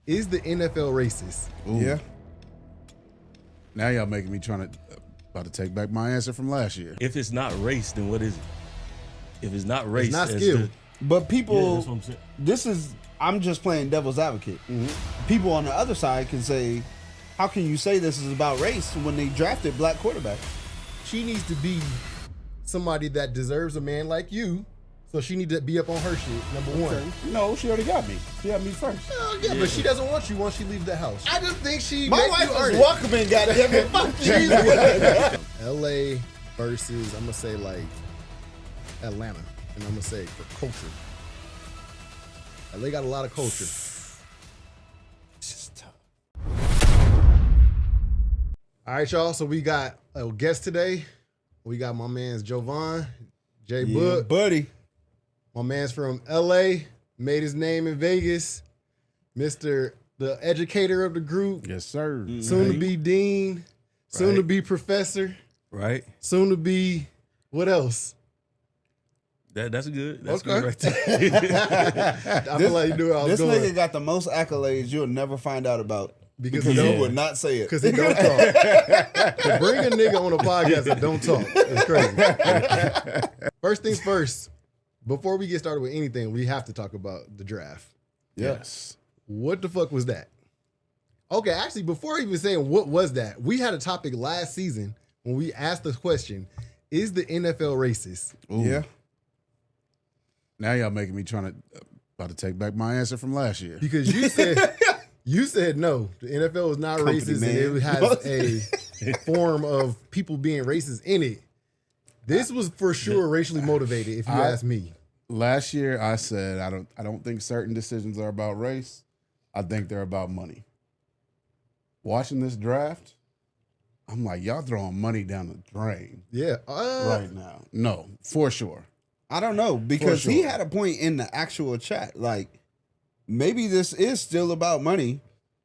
Is the NFL racist? Ooh. Yeah. Now y'all making me about to take back my answer from last year. If it's not race, then what is it? If it's not race, It's not as skill. the- But people, that's what I'm saying. this is, I'm just playing devil's advocate. People on the other side can say, how can you say this is about race when they drafted black quarterbacks? She needs to be somebody that deserves a man like you. So she need to be up on her shit, number one. No, she already got me. She got me first. Yeah, but she doesn't want you once she leaves the house. I just think she My make wife you earn is it. welcoming, goddammit. Fuck you. LA versus, I'm gonna say like Atlanta, and I'm gonna say for culture. LA got a lot of culture. This is tough. All right, y'all. So we got a guest today. We got my man's Jovan, J Book. buddy. My man's from LA, made his name in Vegas. Mr. the educator of the group, Yes, sir. soon to be dean, soon to be professor, Right? soon to be what else? That's good. That's Okay. good right there. I feel like you knew where I was This going. nigga got the most accolades you'll never find out about. Because he he don't. would not say it. Because he don't talk. To bring a nigga on a podcast that don't talk is crazy. First things first, before we get started with anything, we have to talk about the draft. Yes. What the fuck was that? Okay, actually, before even saying what was that, we had a topic last season when we asked the question, is the NFL racist? Ooh. Yeah. Now y'all making me about to take back my answer from last year. Because you said no, the NFL is not Company racist man. and it has a form of people being racist in it. This was for sure racially motivated, if you ask me. Last year I said I don't think certain decisions are about race. I think they're about money. Watching this draft, I'm like, y'all throwing money down the drain Yeah. right now. No, for sure. I don't know, because For he sure. had a point in the actual chat. Like, maybe this is still about money.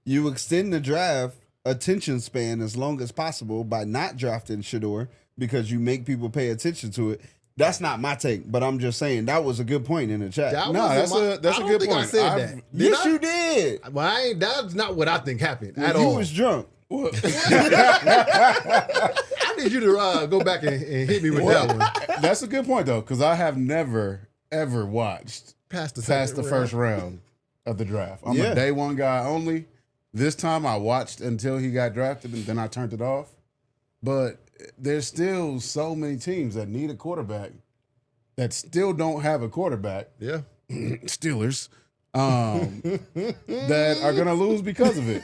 You extend the draft attention span as long as possible by not drafting Shedeur because you make people pay attention to it. That's not my take, but I'm just saying that was a good point in the chat. That No, wasn't that's I a don't good think point. I said I've- that. Yes, I? you did. Well, that's not what I think happened at You all. was drunk. I need you to go back and hit me with that one. That's a good point though, because I have never ever watched Past the past the second first round of the draft. I'm Yeah. a day one guy only. This time I watched until he got drafted and then I turned it off. But there's still so many teams that need a quarterback that still don't have a quarterback. Yeah. Steelers. That are gonna lose because of it.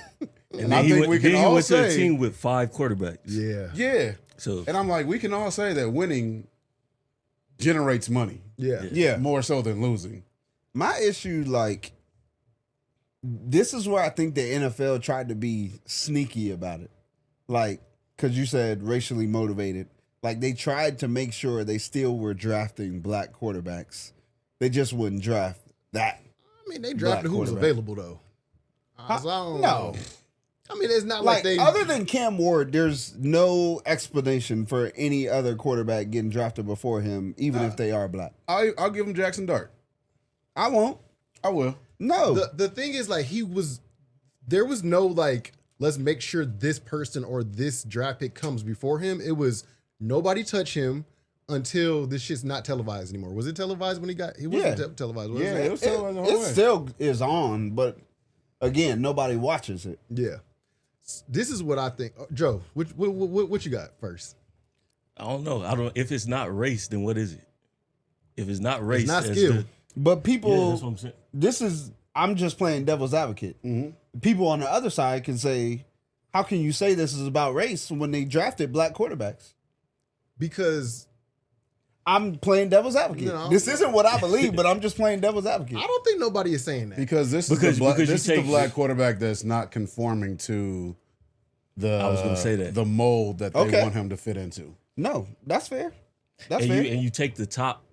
And I Then he think went, we can then he all went to a say, team with 5 quarterbacks. Yeah. yeah. So And I'm like, we can all say that winning generates money Yeah. Yeah. more so than losing. My issue, like, this is where I think the NFL tried to be sneaky about it. Like, because you said racially motivated. Like, they tried to make sure they still were drafting black quarterbacks. They just wouldn't draft that. I mean, they drafted who was quarterback. available, though. So I don't No. know. I mean, it's not like Like, they... other than Cam Ward, there's no explanation for any other quarterback getting drafted before him, even if they are black. I'll give him Jackson Dart. I won't. I will. No. The thing is, like, there was no, like, let's make sure this person or this draft pick comes before him. It was nobody touch him until this shit's not televised anymore. Was it televised when he wasn't Yeah. televised, was Yeah, it? it was televised the whole It way. still is on, but again, nobody watches it. Yeah. This is what I think. Joe, what you got first? I don't know. I don't. If it's not race, then what is it? If it's not race, It's not as skill. the- But yeah, people, that's what I'm saying. this is, I'm just playing devil's advocate. People on the other side can say, how can you say this is about race when they drafted black quarterbacks? Because I'm playing devil's advocate. No. This isn't what I believe, but I'm just playing devil's advocate. I don't think nobody is saying that. Because this Because- is the black, because you this is the take- black quarterback that's not conforming to the I was gonna say that. the mold that they Okay. want him to fit into. No, that's fair. That's And fair. you take the top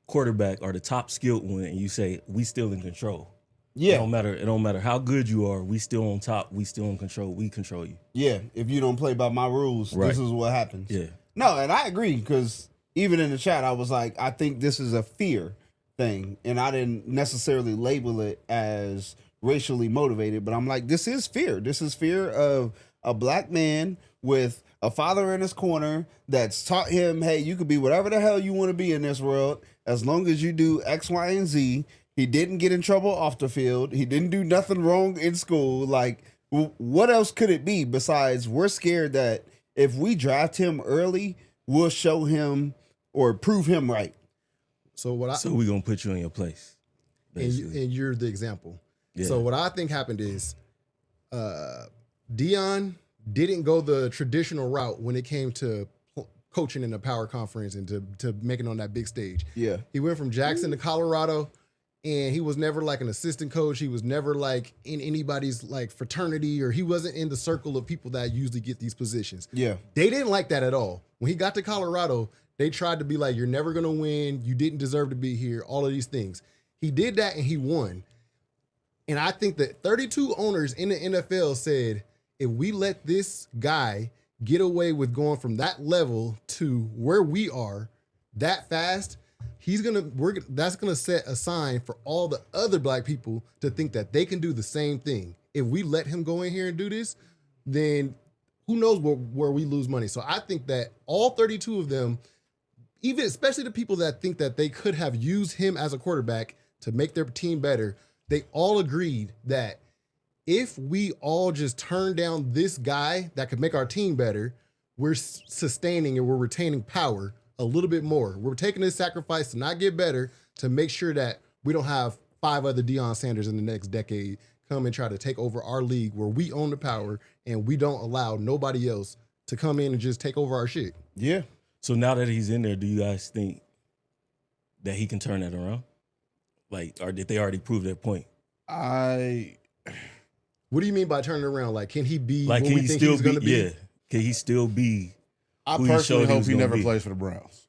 quarterback or the top skilled one, and you say we still in control. yeah, It don't matter how good you are. We still on top. We still in control. We control you. yeah. If you don't play by my rules, Right. this is what happens. Yeah. No, and I agree because even in the chat, I was like, I think this is a fear thing, and I didn't necessarily label it as racially motivated, but I'm like, this is fear. This is fear of a black man with a father in his corner that's taught him, hey, you could be whatever the hell you want to be in this world as long as you do X, Y, and Z. He didn't get in trouble off the field. He didn't do nothing wrong in school. Like, what else could it be besides we're scared that if we draft him early, we'll show him or prove him right. So we're gonna put you in your place. And you're the example. Yeah. So what I think happened is Deion didn't go the traditional route when it came to coaching in a power conference and to making on that big stage. Yeah. He went from Jackson to Colorado, and he was never like an assistant coach. He was never like in anybody's like fraternity, or he wasn't in the circle of people that usually get these positions. Yeah. They didn't like that at all. When he got to Colorado, they tried to be like, you're never going to win. You didn't deserve to be here. All of these things. He did that and he won. And I think that 32 owners in the NFL said, if we let this guy get away with going from that level to where we are that fast, that's gonna set a sign for all the other black people to think that they can do the same thing. If we let him go in here and do this, then who knows where we lose money. So I think that all 32 of them, even especially the people that think that they could have used him as a quarterback to make their team better, they all agreed that if we all just turn down this guy that could make our team better, we're sustaining and we're retaining power a little bit more. We're taking this sacrifice to not get better to make sure that we don't have 5 other Deion Sanders in the next decade come and try to take over our league where we own the power and we don't allow nobody else to come in and just take over our shit. Yeah. So now that he's in there, do you guys think that he can turn that around? Like, or did they already prove their point? What do you mean by turning around? Like, can he be like, what can we he think still he's be? going to be? Yeah. Can he still be? I who personally showed he hope was he gonna never be? plays for the Browns.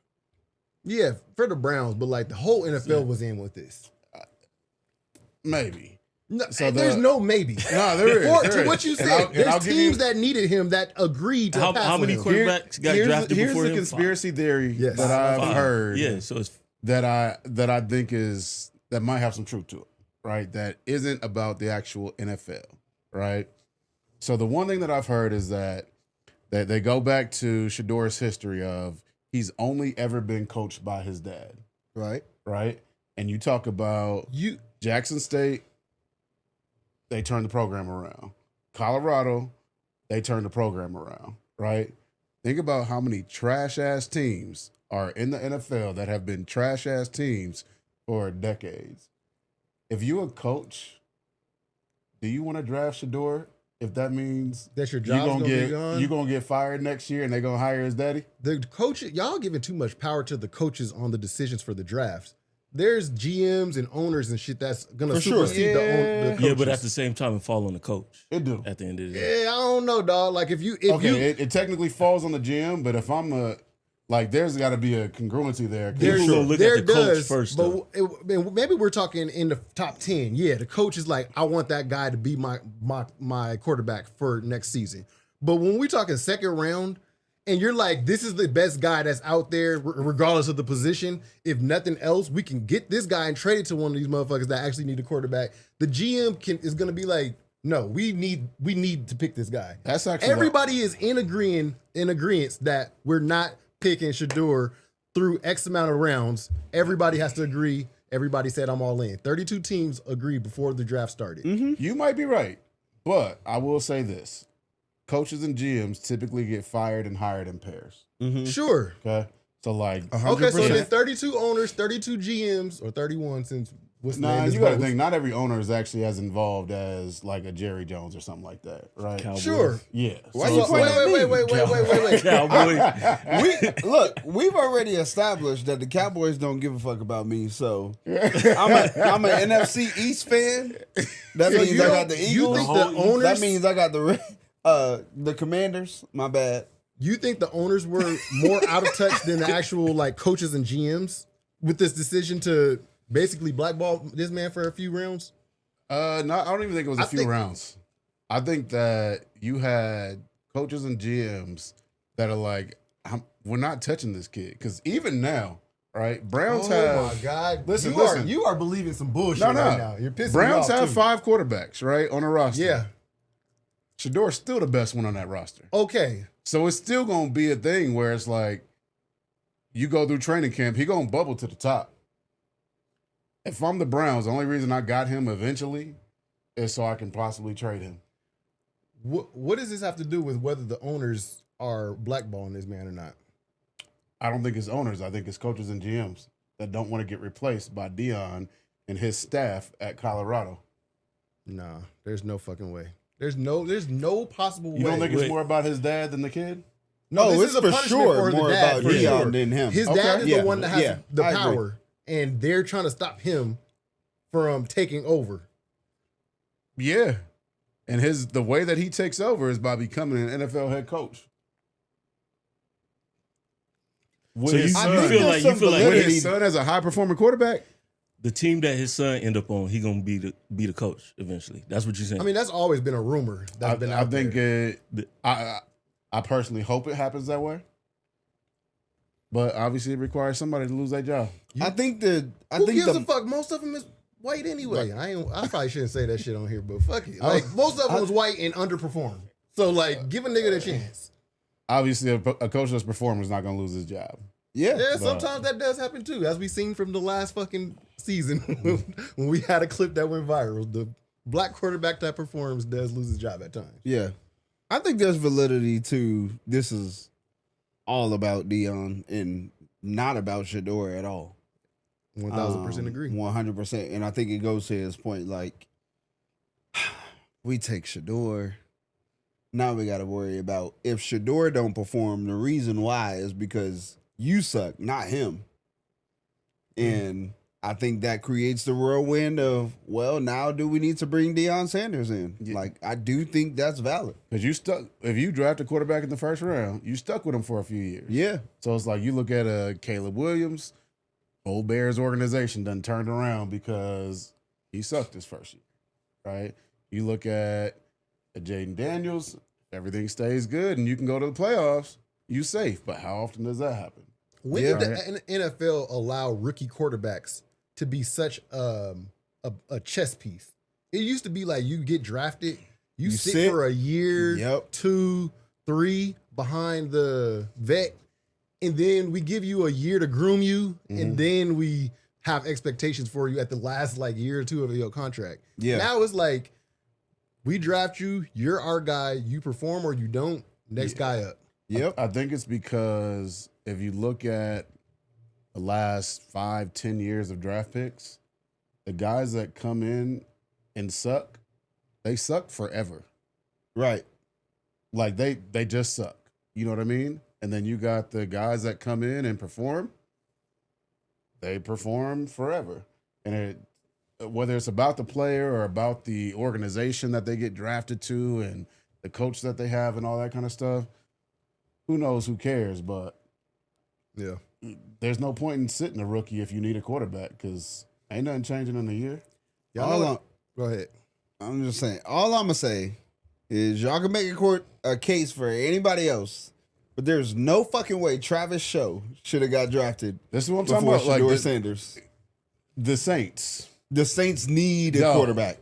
Yeah, for the Browns, but like the whole NFL was in with this. Maybe. No, So there's no maybe. No, there is. Or there to is. what you And said, I'll there's give teams you- that needed him that agreed to pass How on many him. quarterbacks got drafted here's before the him? conspiracy theory Yes. that I've 5. heard. Yeah, so it's that I think is that might have some truth to it, right? That isn't about the actual NFL, right? So the one thing that I've heard is that they go back to Shedeur's history of he's only ever been coached by his dad, Right. right? And you talk about Jackson State, they turned the program around. Colorado, they turned the program around, right? Think about how many trash-ass teams are in the NFL that have been trash-ass teams for decades. If you're a coach, do you want to draft Shedeur if that means That's your job's gonna be gone? you're gonna get fired next year and they're gonna hire his daddy? The coach, y'all giving too much power to the coaches on the decisions for the drafts. There's GMs and owners and shit that's gonna For sure. supersede the coaches. yeah, but at the same time, it fall on the coach. It do. At the end of the day, Yeah, I don't know, dog. Like if you It technically falls on the GM, but if I'm there's got to be a congruency there. People gonna look at the coach first, but maybe we're talking in the top 10. Yeah, the coach is like, I want that guy to be my quarterback for next season. But when we're talking second round, and you're like, this is the best guy that's out there, regardless of the position. If nothing else, we can get this guy and trade it to one of these motherfuckers that actually need a quarterback. The GM is going to be like, no, we need to pick this guy. That's actually Everybody is in agreement that we're not picking Shedeur through X amount of rounds. Everybody has to agree. Everybody said I'm all in. 32 teams agreed before the draft started. Mm-hmm. You might be right, but I will say this. Coaches and GMs typically get fired and hired in pairs. Mm-hmm. Sure. Okay? So like 100%. Okay, so then 32 owners, 32 GMs, or 31 since what's the nah, name is you got to both. think not every owner is actually as involved as like a Jerry Jones or something like that, right? Cowboys. Sure. Yeah. Why So you it's pointing like- at me? Wait. Cowboy. We've already established that the Cowboys don't give a fuck about me, so I'm an NFC East fan. That So means you I don't- got the you Eagles. think the owners- That means I got the Commanders. My bad. You think the owners were more out of touch than the actual like coaches and GMs with this decision to basically blackball this man for a few rounds? No, I don't even think it was a few rounds. I think that you had coaches and GMs that are like, we're not touching this kid. Because even now, right? Browns Oh have my God! Listen, You are believing some bullshit No. right now. You're pissing Browns me off have too. 5 quarterbacks, right, on the roster. Yeah. Shedeur's still the best one on that roster. Okay. So it's still gonna be a thing where it's like you go through training camp, he gonna bubble to the top. If I'm the Browns, the only reason I got him eventually is so I can possibly trade him. What does this have to do with whether the owners are blackballing this man or not? I don't think it's owners. I think it's coaches and GMs that don't want to get replaced by Deion and his staff at Colorado. Nah, there's no fucking way. There's no possible way. You don't think it's more about his dad than the kid? No, Oh, this it's is a for punishment sure for the more dad, about for Deion sure. than him. His Okay. dad is Yeah. the one that has Yeah, the I agree. power, and they're trying to stop him from taking over. Yeah. And the way that he takes over is by becoming an NFL head coach. With So you his son. feel like With his son as a high performing quarterback? the team that his son end up on, he gonna be the coach eventually. That's what you're saying. I mean, that's always been a rumor that's been out there. I personally hope it happens that way. But obviously it requires somebody to lose their job. I think Who gives a fuck? Most of them is white anyway. I probably shouldn't say that shit on here, but fuck it. Like most of them was white and underperformed. So like, give a nigga the chance. Obviously a coach that's performing is not going to lose his job. Yeah. Yeah, sometimes that does happen too, as we seen from the last fucking season when we had a clip that went viral. The black quarterback that performs does lose his job at times. Yeah. I think there's validity to this is all about Deion and not about Shedeur at all. 1000% agree. 100%. And I think it goes to his point, like, we take Shedeur. Now we got to worry about if Shedeur don't perform, the reason why is because you suck, not him. And I think that creates the whirlwind of, well, now do we need to bring Deion Sanders in? Yeah. Like, I do think that's valid. Because if you draft a quarterback in the first round, you stuck with him for a few years. Yeah. So it's like you look at Caleb Williams, old Bears organization done turned around because he sucked his first year, right? You look at Jaden Daniels, everything stays good and you can go to the playoffs, you safe. But how often does that happen? When Yeah. did the NFL allow rookie quarterbacks to be such a chess piece? It used to be like you get drafted, you sit for a year, Yep. 2, 3 behind the vet, and then we give you a year to groom you, and then we have expectations for you at the last like year or two of your contract. Yeah. Now it's like we draft you, you're our guy, you perform or you don't, next guy up. Yep. I think it's because if you look at the last 5-10 years of draft picks, the guys that come in and suck, they suck forever. Right. Like they just suck. You know what I mean? And then you got the guys that come in and perform, they perform forever. And whether it's about the player or about the organization that they get drafted to and the coach that they have and all that kind of stuff, who knows, who cares? But Yeah. there's no point in sitting a rookie if you need a quarterback because ain't nothing changing in a year. Go ahead. I'm just saying, all I'm gonna say is y'all can make a case for anybody else, but there's no fucking way Travis Show should have got drafted This is what I'm talking before about. Like Shedeur Sanders. the Saints. The Saints need a No. quarterback.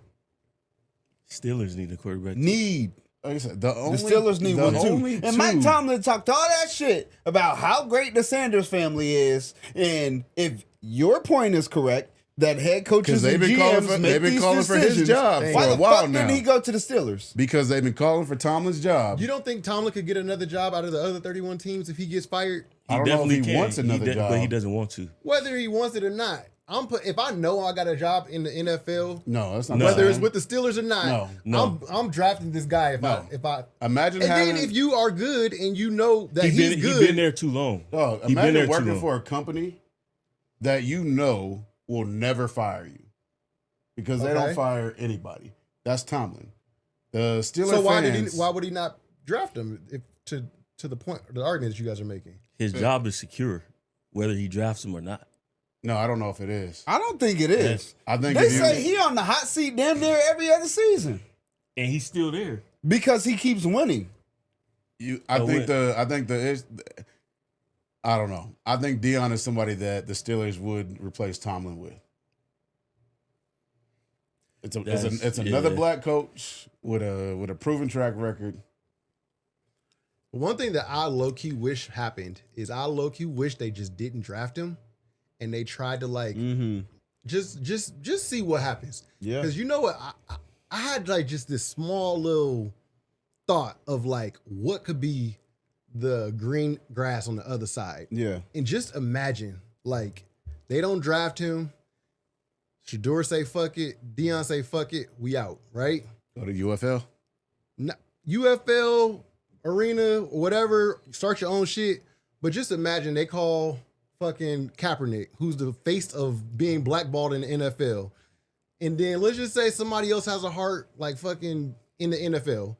Steelers need a quarterback. Need. Like I said, The Steelers need one too. And Mike Tomlin talked all that shit about how great the Sanders family is, and if your point is correct, that head coaches and GMs make they've been these calling for his decisions, job why for a the while fuck now. didn't he go to the Steelers? Because they've been calling for Tomlin's job. You don't think Tomlin could get another job out of the other 31 teams if he gets fired? I don't know if he wants another job. but he doesn't want to. Whether he wants it or not. If I know I got a job in the NFL, No, that's not No. whether the it's same. with the Steelers or not, No. I'm drafting this guy if I Imagine and having. then if you are good and you know that he's He good, been there too long. Oh, He been imagine there too working long. for a company that you know will never fire you because they Okay. don't fire anybody. That's Tomlin. The Steelers so fans. why would he not draft him if to the point the argument that you guys are making? His job is secure, whether he drafts him or not. No, I don't know if it is. I don't think it is. I think They if you- say he on the hot seat damn near every other season And he's still there. because he keeps winning. I Oh, think wait. the I don't know. I think Deion is somebody that the Steelers would replace Tomlin with. It's another black coach with a proven track record. One thing that I low-key wish happened is I low-key wish they just didn't draft him and they tried to like just see what happens. Yeah. Because you know what? I had like just this small little thought of like what could be the green grass on the other side. Yeah. And just imagine like they don't draft him. Shedeur say fuck it. Deion say fuck it. We out, right? Go to UFL. UFL, arena, whatever, start your own shit. But just imagine they call fucking Kaepernick, who's the face of being blackballed in the NFL. And then let's just say somebody else has a heart like fucking in the NFL.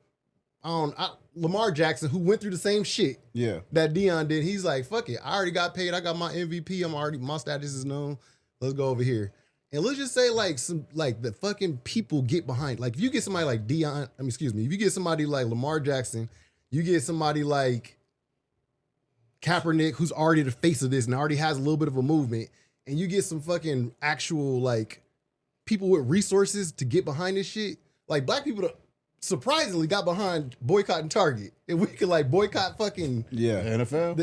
Lamar Jackson, who went through the same shit that Deion did. He's like, fuck it. I already got paid. I got my MVP. My status is known. Let's go over here. And let's just say like the fucking people get behind. Like if you get somebody like Deion, if you get somebody like Lamar Jackson, you get somebody like Kaepernick, who's already the face of this and already has a little bit of a movement, and you get some fucking actual like people with resources to get behind this shit. Like black people surprisingly got behind boycotting Target. If we could like boycott fucking The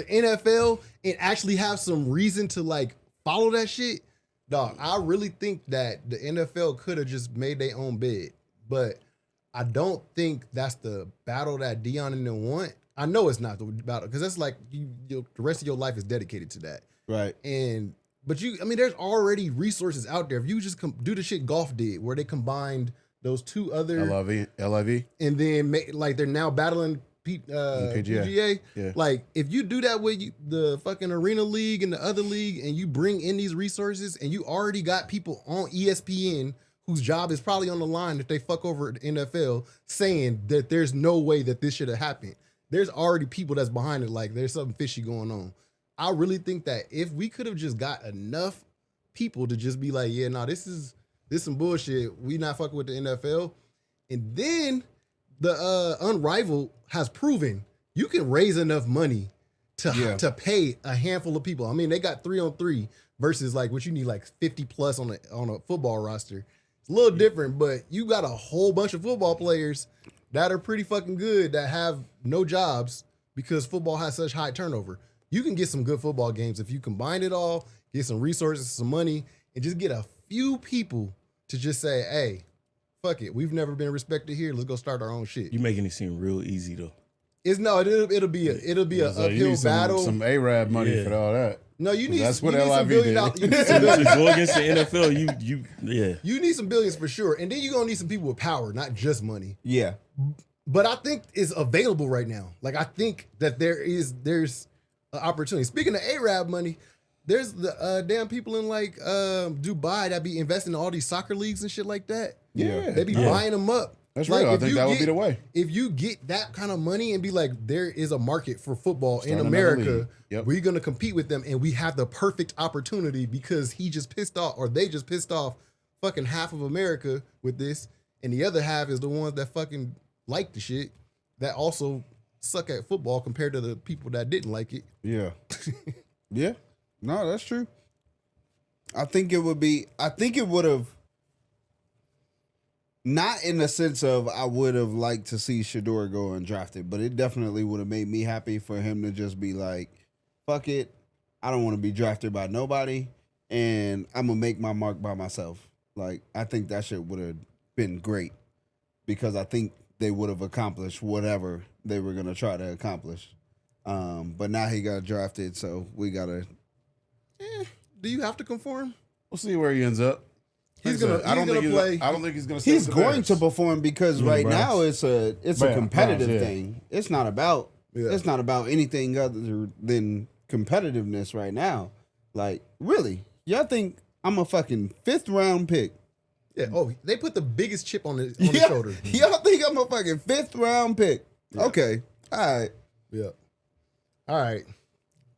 NFL and actually have some reason to like follow that shit. Dog, I really think that the NFL could have just made their own bed, but I don't think that's the battle that Deion and them want. I know it's not the battle because that's like the rest of your life is dedicated to that, Right. But there's already resources out there. If you just do the shit Golf did, where they combined those two other LIV, and then like they're now battling PGA. Yeah. Like if you do that with the fucking Arena League and the other league, and you bring in these resources, and you already got people on ESPN whose job is probably on the line if they fuck over the NFL, saying that there's no way that this should have happened. There's already people that's behind it. Like there's something fishy going on. I really think that if we could have just got enough people to just be like, yeah, no, this is some bullshit. We not fucking with the NFL, and then the Unrivaled has proven you can raise enough money to pay a handful of people. I mean, they got 3-on-3 versus like what you need like 50 plus on a football roster. It's a little different, but you got a whole bunch of football players that are pretty fucking good that have no jobs because football has such high turnover. You can get some good football games if you combine it all, get some resources, some money, and just get a few people to just say, hey, fuck it. We've never been respected here. Let's go start our own shit. You making it seem real easy though. It'll be a uphill battle. Some Arab money for all that. No, you need that's what you need some LIV billion did. dollars. You need To some billions. go against the NFL, you You need some billions for sure, and then you're gonna need some people with power, not just money. Yeah. But I think it's available right now. Like I think that there's an opportunity. Speaking of Arab money, there's the damn people in like Dubai that be investing in all these soccer leagues and shit like that. Yeah. They be buying them up. That's Like, real. I if think you that would get- be the way. If you get that kind of money and be like, there is a market for football Start in another America, league. Yep. we're gonna compete with them, and we have the perfect opportunity because he just pissed off, or they just pissed off fucking half of America with this, and the other half is the ones that fucking like the shit that also suck at football compared to the people that didn't like it. Yeah. Yeah. No, that's true. I think it would have, not in the sense of I would have liked to see Shedeur go undrafted, but it definitely would have made me happy for him to just be like, fuck it. I don't want to be drafted by nobody, and I'm going to make my mark by myself. Like, I think that shit would have been great because I think they would have accomplished whatever they were going to try to accomplish. But now he got drafted, so we got to... Do you have to conform? We'll see where he ends up. He's Like I said, gonna play. I don't think he's gonna. He's going to perform because right Browns. now it's a Browns, competitive yeah. thing. It's not about Yeah. it's not about anything other than competitiveness right now. Like, really? Y'all think I'm a fucking 5th round pick? Yeah. Oh, they put the biggest chip on his shoulder. Y'all think I'm a fucking 5th round pick? Okay. All right. Yeah. All right.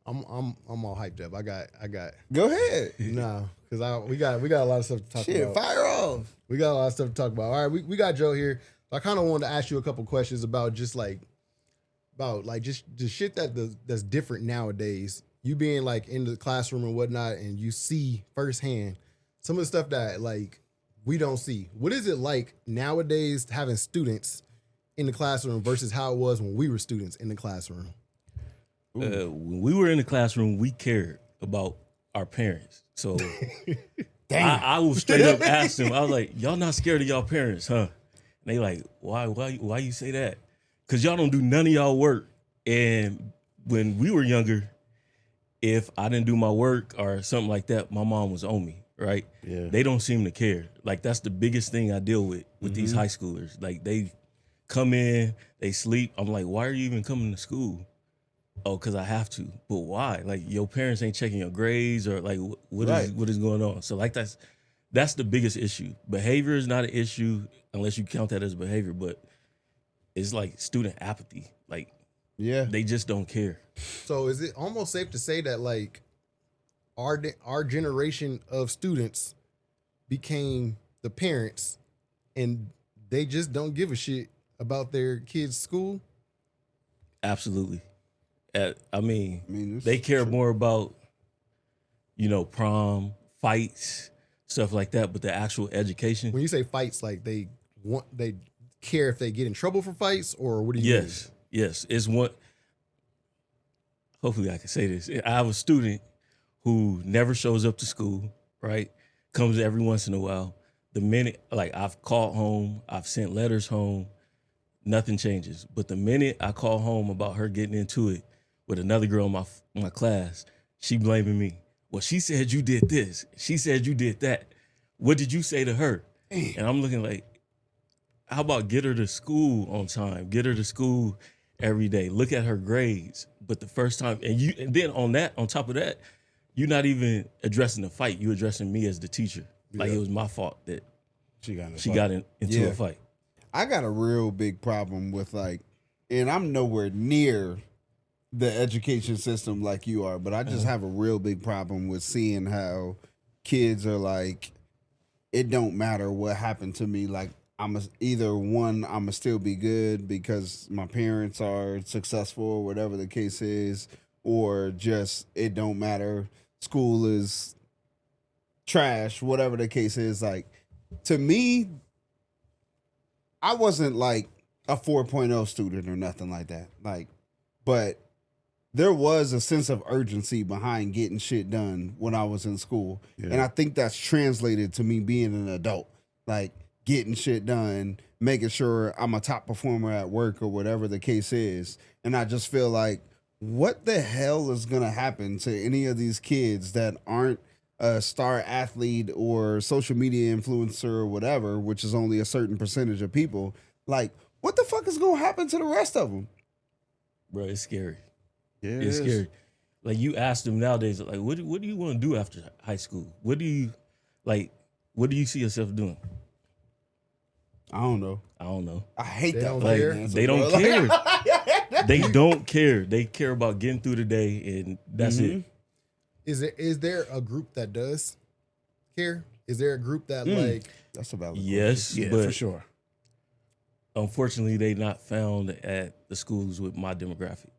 I'm all hyped up. I got Go ahead. no, because we got a lot of stuff to talk Shit, about. fire off. We got a lot of stuff to talk about. All right, we got Joe here. I kind of wanted to ask you a couple questions about just shit that's different nowadays you being like in the classroom and whatnot, and you see firsthand some of the stuff that like we don't see. What is it like nowadays having students in the classroom versus how it was when we were students in the classroom? When we were in the classroom, we cared about our parents. So I will straight up ask them, I was like, y'all not scared of y'all parents, huh? And they like, why you say that? Because y'all don't do none of y'all work. And when we were younger, if I didn't do my work or something like that, my mom was on me, right? Yeah. They don't seem to care. Like, that's the biggest thing I deal with these high schoolers. Like, they come in, they sleep. I'm like, why are you even coming to school? Oh, because I have to. But why? Like, your parents ain't checking your grades, or like what is going on? So like that's the biggest issue. Behavior is not an issue unless you count that as behavior, but it's like student apathy. Like, Yeah. they just don't care. So is it almost safe to say that like our generation of students became the parents and they just don't give a shit about their kids' school? Absolutely. I mean, it's they care true. more about, prom, fights, stuff like that, but the actual education. When you say fights, like they care if they get in trouble for fights, or what do you mean? Yes. It's what, hopefully I can say this. I have a student who never shows up to school, right? Comes every once in a while. The minute, like, I've called home, I've sent letters home, nothing changes. But the minute I call home about her getting into it with another girl in my class, she blaming me. Well, she said you did this. She said you did that. What did you say to her? And I'm looking like, how about get her to school on time? Get her to school every day. Look at her grades. But the first time, and then on top of that, you're not even addressing the fight. You're addressing me as the teacher. Like, it was my fault that She got into a fight. I got a real big problem with and I'm nowhere near the education system like you are, but I just have a real big problem with seeing how kids are like, it don't matter what happened to me. Like, I'ma still be good because my parents are successful or whatever the case is, or just it don't matter. School is trash, whatever the case is. Like, to me, I wasn't like a 4.0 student or nothing like that. Like, but there was a sense of urgency behind getting shit done when I was in school. Yeah. And I think that's translated to me being an adult. Like, getting shit done, making sure I'm a top performer at work or whatever the case is. And I just feel like, what the hell is going to happen to any of these kids that aren't a star athlete or social media influencer or whatever, which is only a certain percentage of people? Like, what the fuck is going to happen to the rest of them? Bro, it's scary. Yeah, It's scary. Like, you ask them nowadays, like, what do you want to do after high school? What do you see yourself doing? I don't know. I hate They that. don't fucking care? answer, They don't bro. care. They don't care. They care about getting through the day, and that's it. Is there a group that does care? Is there a group that like That's a valid Yes, yeah, but for sure. unfortunately, they not found at the schools with my demographic.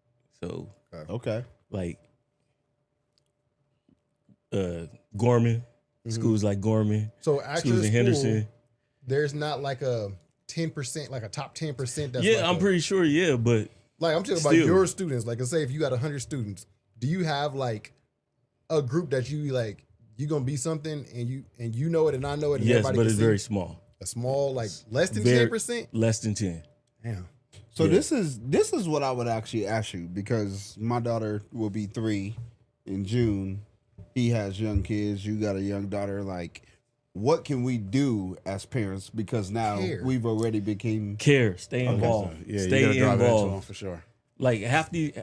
So, question. Okay. like, Gorman, schools like Gorman, so after schools in school, Henderson. there's not like a 10%, like a top 10%. That's Yeah, like I'm pretty sure. Yeah, but like I'm talking about still. your students. Like, let's say if you got 100 students, do you have like a group that you like you gonna be something and you know it and I know it? And yes, everybody but can it's see? very small. A small, like less than Very- 10%. Less than 10. Damn. So Yeah. this is what I would actually ask you, because my daughter will be 3 in June. He has young kids. You got a young daughter. Like, what can we do as parents? Because now Care. we've already became. Care, stay Okay, involved. so, yeah, you Stay gotta drive that to involved. them for sure. Like, half the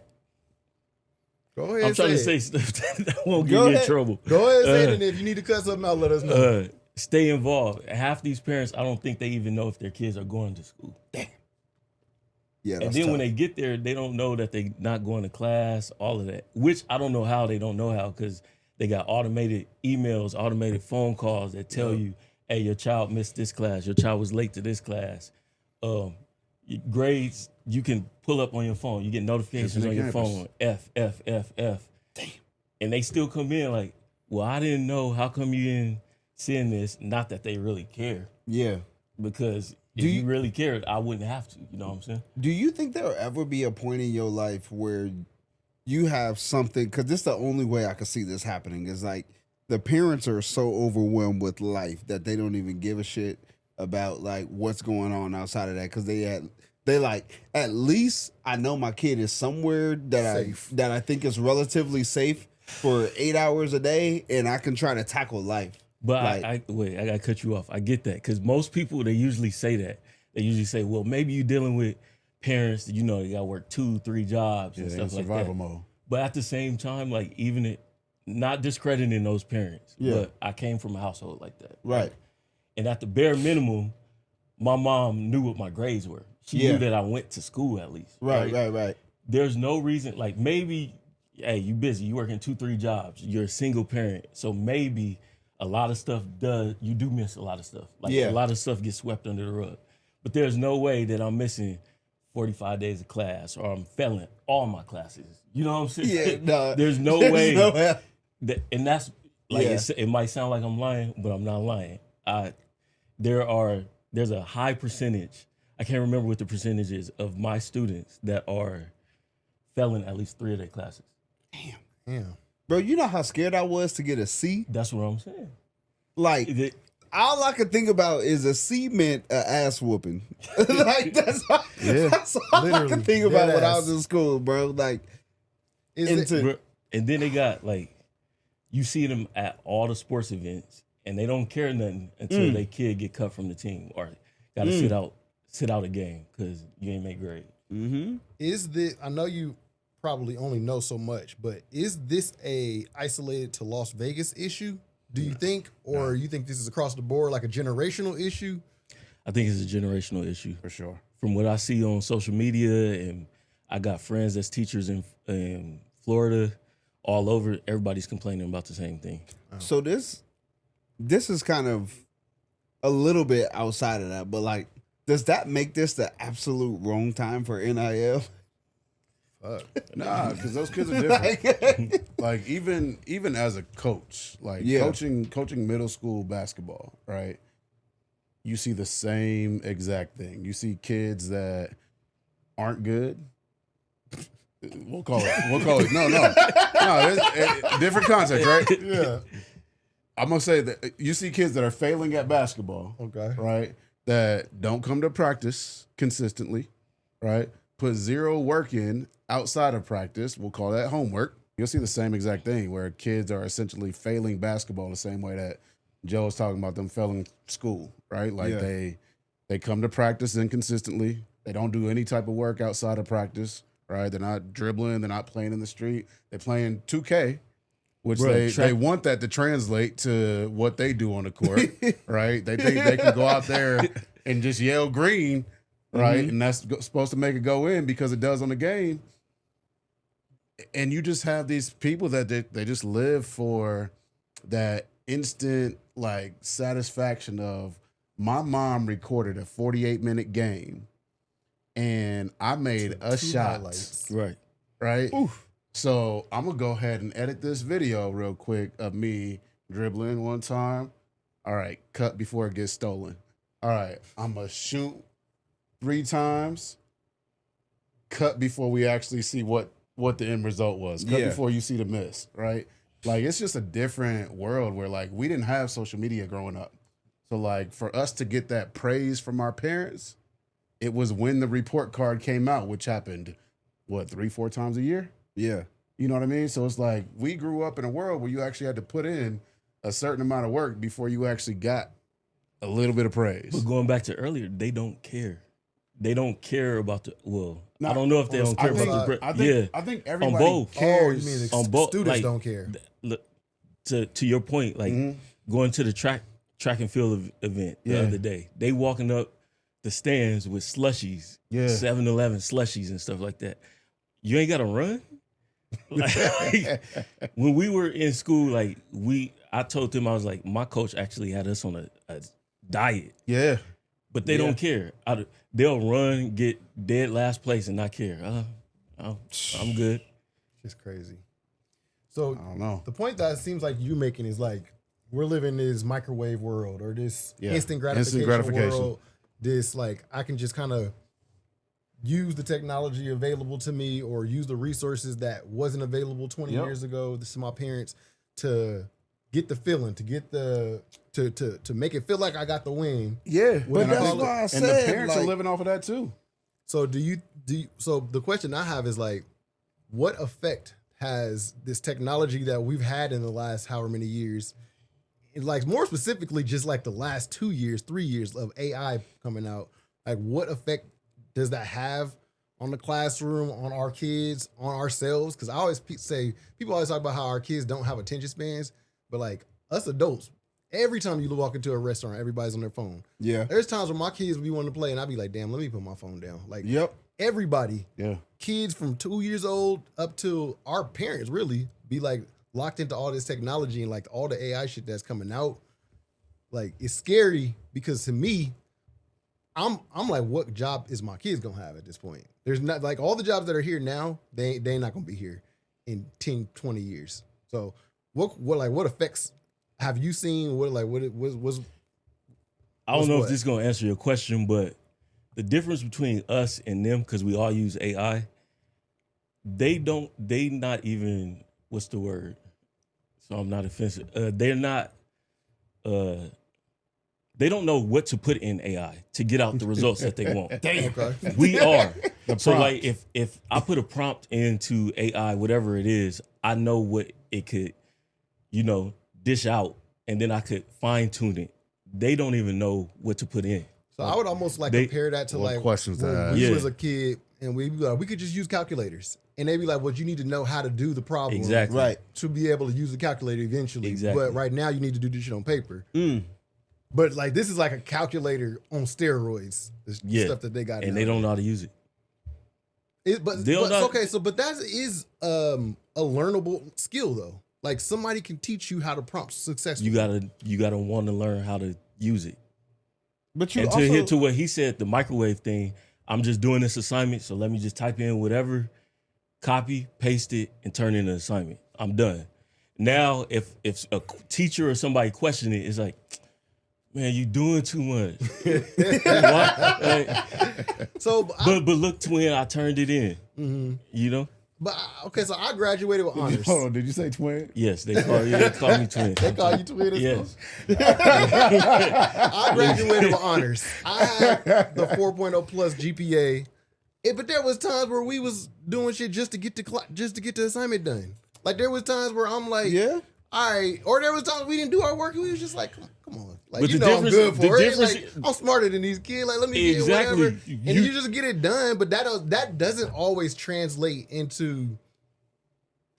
Go ahead. I'm trying to it. say stuff that won't get Go me in ahead. trouble. Go ahead and say it, Uh, and if you need to cut something out, let us know. Stay involved. Half these parents, I don't think they even know if their kids are going to school. Yeah, And that's then tough. when they get there, they don't know that they not going to class, all of that. Which I don't know how they don't know how, because they got automated emails, automated phone calls that tell you, hey, your child missed this class. Your child was late to this class. Grades, you can pull up on your phone. You get notifications Isn't it on your campus? phone. F. Damn. and they still come in like, well, I didn't know. How come you didn't send this? Not that they really care, Yeah. because if you really cared, I wouldn't have to. You know what I'm saying? Do you think there'll ever be a point in your life where you have something? Because this is the only way I can see this happening. Is like the parents are so overwhelmed with life that they don't even give a shit about like what's going on outside of that. Because they like, at least I know my kid is somewhere that I think is relatively safe for 8 hours a day, and I can try to tackle life. But Like- I gotta cut you off. I get that, because most people, they usually say that. They usually say, well, maybe you're dealing with parents that, you know, they gotta work 2-3 jobs and Yeah, stuff in like survival that. mode. But at the same time, like, even it, not discrediting those parents, Yeah. but I came from a household like that. Right. And at the bare minimum, my mom knew what my grades were. She Yeah. knew that I went to school at least. Right. There's no reason, like, maybe, hey, you busy, you working 2-3 jobs, you're a single parent, so maybe a lot of stuff you do miss a lot of stuff. Like, Yeah. a lot of stuff gets swept under the rug. But there's no way that I'm missing 45 days of class, or I'm failing all my classes. You know what I'm saying? Yeah, no, there's no way. way. And that's like, Yeah. it might sound like I'm lying, but I'm not lying. There's a high percentage, I can't remember what the percentage is, of my students that are failing at least 3 of their classes. Damn. Bro, you know how scared I was to get a C? That's what I'm saying. Like, all I could think about is a C meant an ass whooping. Like, that's all I literally, could think about dead when I ass. was in school, bro. Like, Is it, Bro, and then they got, like, you see them at all the sports events, and they don't care nothing until their kid get cut from the team, or got to sit out a game because you ain't make grade. is this? I know you probably only know so much, but is this a isolated to Las Vegas issue? Do you think, or you think this is across the board, like a generational issue? I think it's a generational issue. For sure. From what I see on social media, and I got friends that's teachers in Florida, all over, everybody's complaining about the same thing. so this is kind of a little bit outside of that, but like, does that make this the absolute wrong time for NIL? Nah, because those kids are different. Like even as a coach, like Yeah. coaching middle school basketball, right? You see the same exact thing. You see kids that aren't good. We'll call it. No. It's different context, right? Yeah. I'm gonna say that you see kids that are failing at basketball, Okay. right? That don't come to practice consistently, right? Put zero work in outside of practice. We'll call that homework. You'll see the same exact thing where kids are essentially failing basketball the same way that Joe was talking about them failing school, right? Like Yeah. they come to practice inconsistently. They don't do any type of work outside of practice, right? They're not dribbling. They're not playing in the street. They're playing 2K, which Bro, they want that to translate to what they do on the court, right? They think they can go out there and just yell green, right? And that's supposed to make it go in because it does on the game. And you just have these people that they just live for that instant like satisfaction of, my mom recorded a 48-minute game and I made a 2 shot, highlights. Right. right? So I'm gonna go ahead and edit this video real quick of me dribbling one time. All right, cut before it gets stolen. All right, I'm gonna shoot 3 times. Cut before we actually see what the end result was. Cut Yeah. before you see the miss, right? Like, it's just a different world where, like, we didn't have social media growing up. So, like, for us to get that praise from our parents, it was when the report card came out, which happened, 3-4 times a year? Yeah. You know what I mean? So it's like, we grew up in a world where you actually had to put in a certain amount of work before you actually got a little bit of praise. But going back to earlier, they don't care. They don't care about the, Nah, I don't know if they don't care about the, I think everybody on both. Oh, cares. you mean the On both, students like, don't care? Look, to your point, like going to the track and field event the other day, they walking up the stands with slushies, 7-Eleven slushies and stuff like that. You ain't got to run. Like, when we were in school, like I told them, I was like, my coach actually had us on a diet, Yeah. but they don't care. They'll run, get dead last place, and not care. I'm good. It's crazy. So I don't know. the point that it seems like you making is like we're living this microwave world or this instant gratification world. This like I can just kind of use the technology available to me or use the resources that wasn't available 20 years ago. This is my parents to get the feeling, to get the to make it feel like I got the win. Yeah, but And I that's call why I And said the parents like, are living off of that too. So so the question I have is like, what effect has this technology that we've had in the last however many years, like more specifically, just like the last 2 years, 3 years of AI coming out, like what effect does that have on the classroom, on our kids, on ourselves? Because I always say, people always talk about how our kids don't have attention spans, but like us adults, every time you walk into a restaurant, everybody's on their phone. yeah, There's times when my kids be wanting to play and I'd be like, damn, let me put my phone down. Like yep. everybody, Yeah. kids from 2 years old up to our parents really be like locked into all this technology and like all the AI shit that's coming out. Like it's scary because to me, I'm like, what job is my kids gonna have at this point? There's not like all the jobs that are here now, they ain't not gonna be here in 10, 20 years. So what effects have you seen? What it was I don't What's know what? if this is gonna answer your question, but the difference between us and them, because we all use AI, they not even, what's the word? So I'm not offensive. They don't know what to put in AI to get out the results that they want. okay. We are. So prompt. like if I put a prompt into AI, whatever it is, I know what it could, dish out, and then I could fine tune it. They don't even know what to put in. So I would almost like They- compare that to What like questions to when ask. we Yeah. was a kid and we be like, we could just use calculators. And they'd be like, well, you need to know how to do the problem Exactly. Right. to be able to use the calculator eventually. Exactly. But right now you need to do this shit on paper. Mm. But like this is like a calculator on steroids. The Yeah. stuff that they got. And they don't know how to use it. But They don't know- okay, so but that is a learnable skill though. Like somebody can teach you how to prompt successfully. You gotta want to learn how to use it. But you And also to hit to what he said, the microwave thing, I'm just doing this assignment, so let me just type in whatever, copy, paste it, and turn in an assignment. I'm done. Now, if a teacher or somebody question it, it's like, man, you doing too much. What? Like, So but look, twin, I turned it in. but okay, so I graduated with honors. Hold on, did you say twin? Yes, they call me twin. They call you twin as well? Yes. I graduated with honors. I had the 4.0 plus GPA. But there was times where we was doing shit just to get the assignment done. Like there was times where I'm like, Yeah. all right. Or there was times we didn't do our work and we was just like, come on. Like, But you the know I'm difference- good the for it. difference- Like, I'm smarter than these kids. Like, let me get Exactly. whatever. And you just get it done. But that doesn't always translate into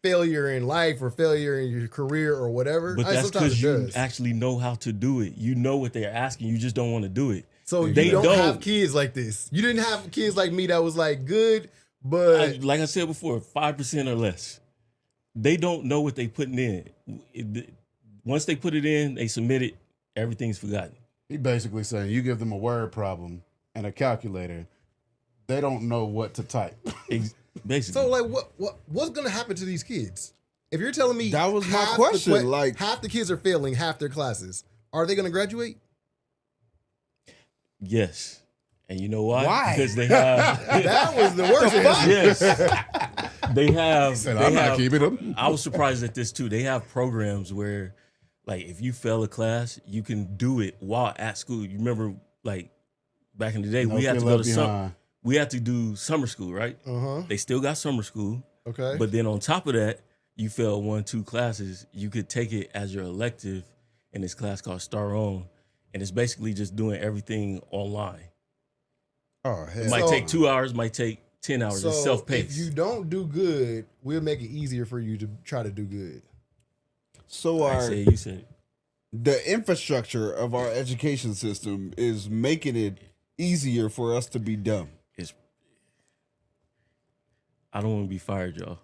failure in life or failure in your career or whatever. But I mean, that's sometimes because it you does. actually know how to do it. You know what they're asking. You just don't want to do it. So They you don't don't. have kids like this. You didn't have kids like me that was like good, but Like I said before, 5% or less. They don't know what they putting in. Once they put it in, they submit it, everything's forgotten. He basically saying you give them a word problem and a calculator, they don't know what to type. Basically. so like what's gonna happen to these kids? If you're telling me That was my half question, like- half the kids are failing half their classes, are they gonna graduate? Yes. And you know why? Why? Because they have That was the worst. yes. They have Said, they I'm not have- keeping them. I was surprised at this too. They have programs where like if you fail a class, you can do it while at school. You remember like back in the day, No we had kid to go to left behind. we had to do summer school, right? Uh-huh. They still got summer school. Okay. But then on top of that, you fail 1-2 classes, you could take it as your elective in this class called Star On. And it's basically just doing everything online. Oh, hell. It might So- take 2 hours, might take 10 hours. It's so self-paced. if you don't do good, we'll make it easier for you to try to do good. So I our said, you said it. the infrastructure of our education system is making it easier for us to be dumb. It's, I don't want to be fired, y'all.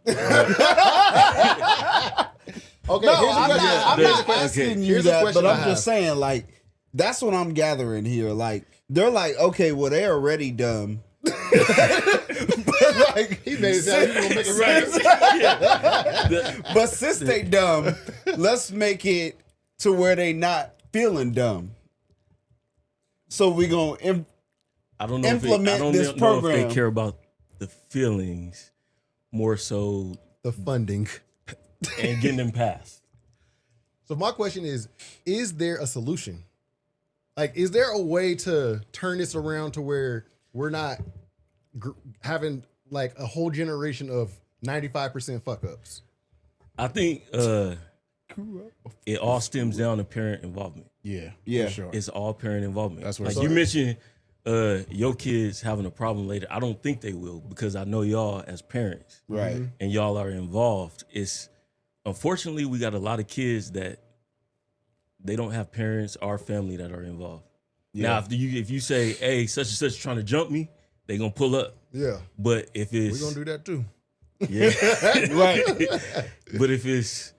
Okay, No, here's a I'm question. not, I'm Here's a not question. asking you Here's a that, question but I I'm have. just saying, like, that's what I'm gathering here. Like, they're like, okay, well, they're already dumb. but like, He made it sound he gonna make it right. but since they dumb, let's make it to where they not feeling dumb. So we gonna I don't know implement I don't this know if program. they care about the feelings more so The funding. and getting them passed. So my question is there a solution? Like, is there a way to turn this around to where we're not having like a whole generation of 95% fuck ups? I think it all stems down to parent involvement. Yeah, Yeah. for sure. It's all parent involvement. That's what like it's you like. mentioned your kids having a problem later. I don't think they will because I know y'all as parents right. and y'all are involved. It's unfortunately we got a lot of kids that they don't have parents or family that are involved. Now if you say, hey, such and such trying to jump me, they gonna pull up. Yeah. But if it's We're gonna do that too. yeah. Right. But if it's,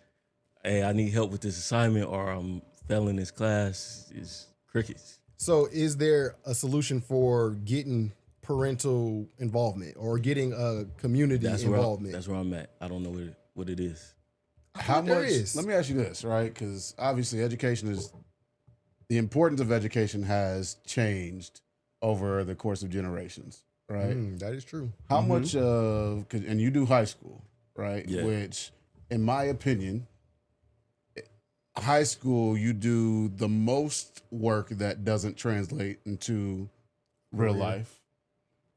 hey, I need help with this assignment or I'm failing this class, it's crickets. So is there a solution for getting parental involvement or getting a community involvement? That's where I'm at. I don't know what it is. How there much? is. Let me ask you this, right? Because obviously, the importance of education has changed over the course of generations, right? That is true. How much of, and you do high school, right? Yeah. Which, in my opinion, high school, you do the most work that doesn't translate into real life,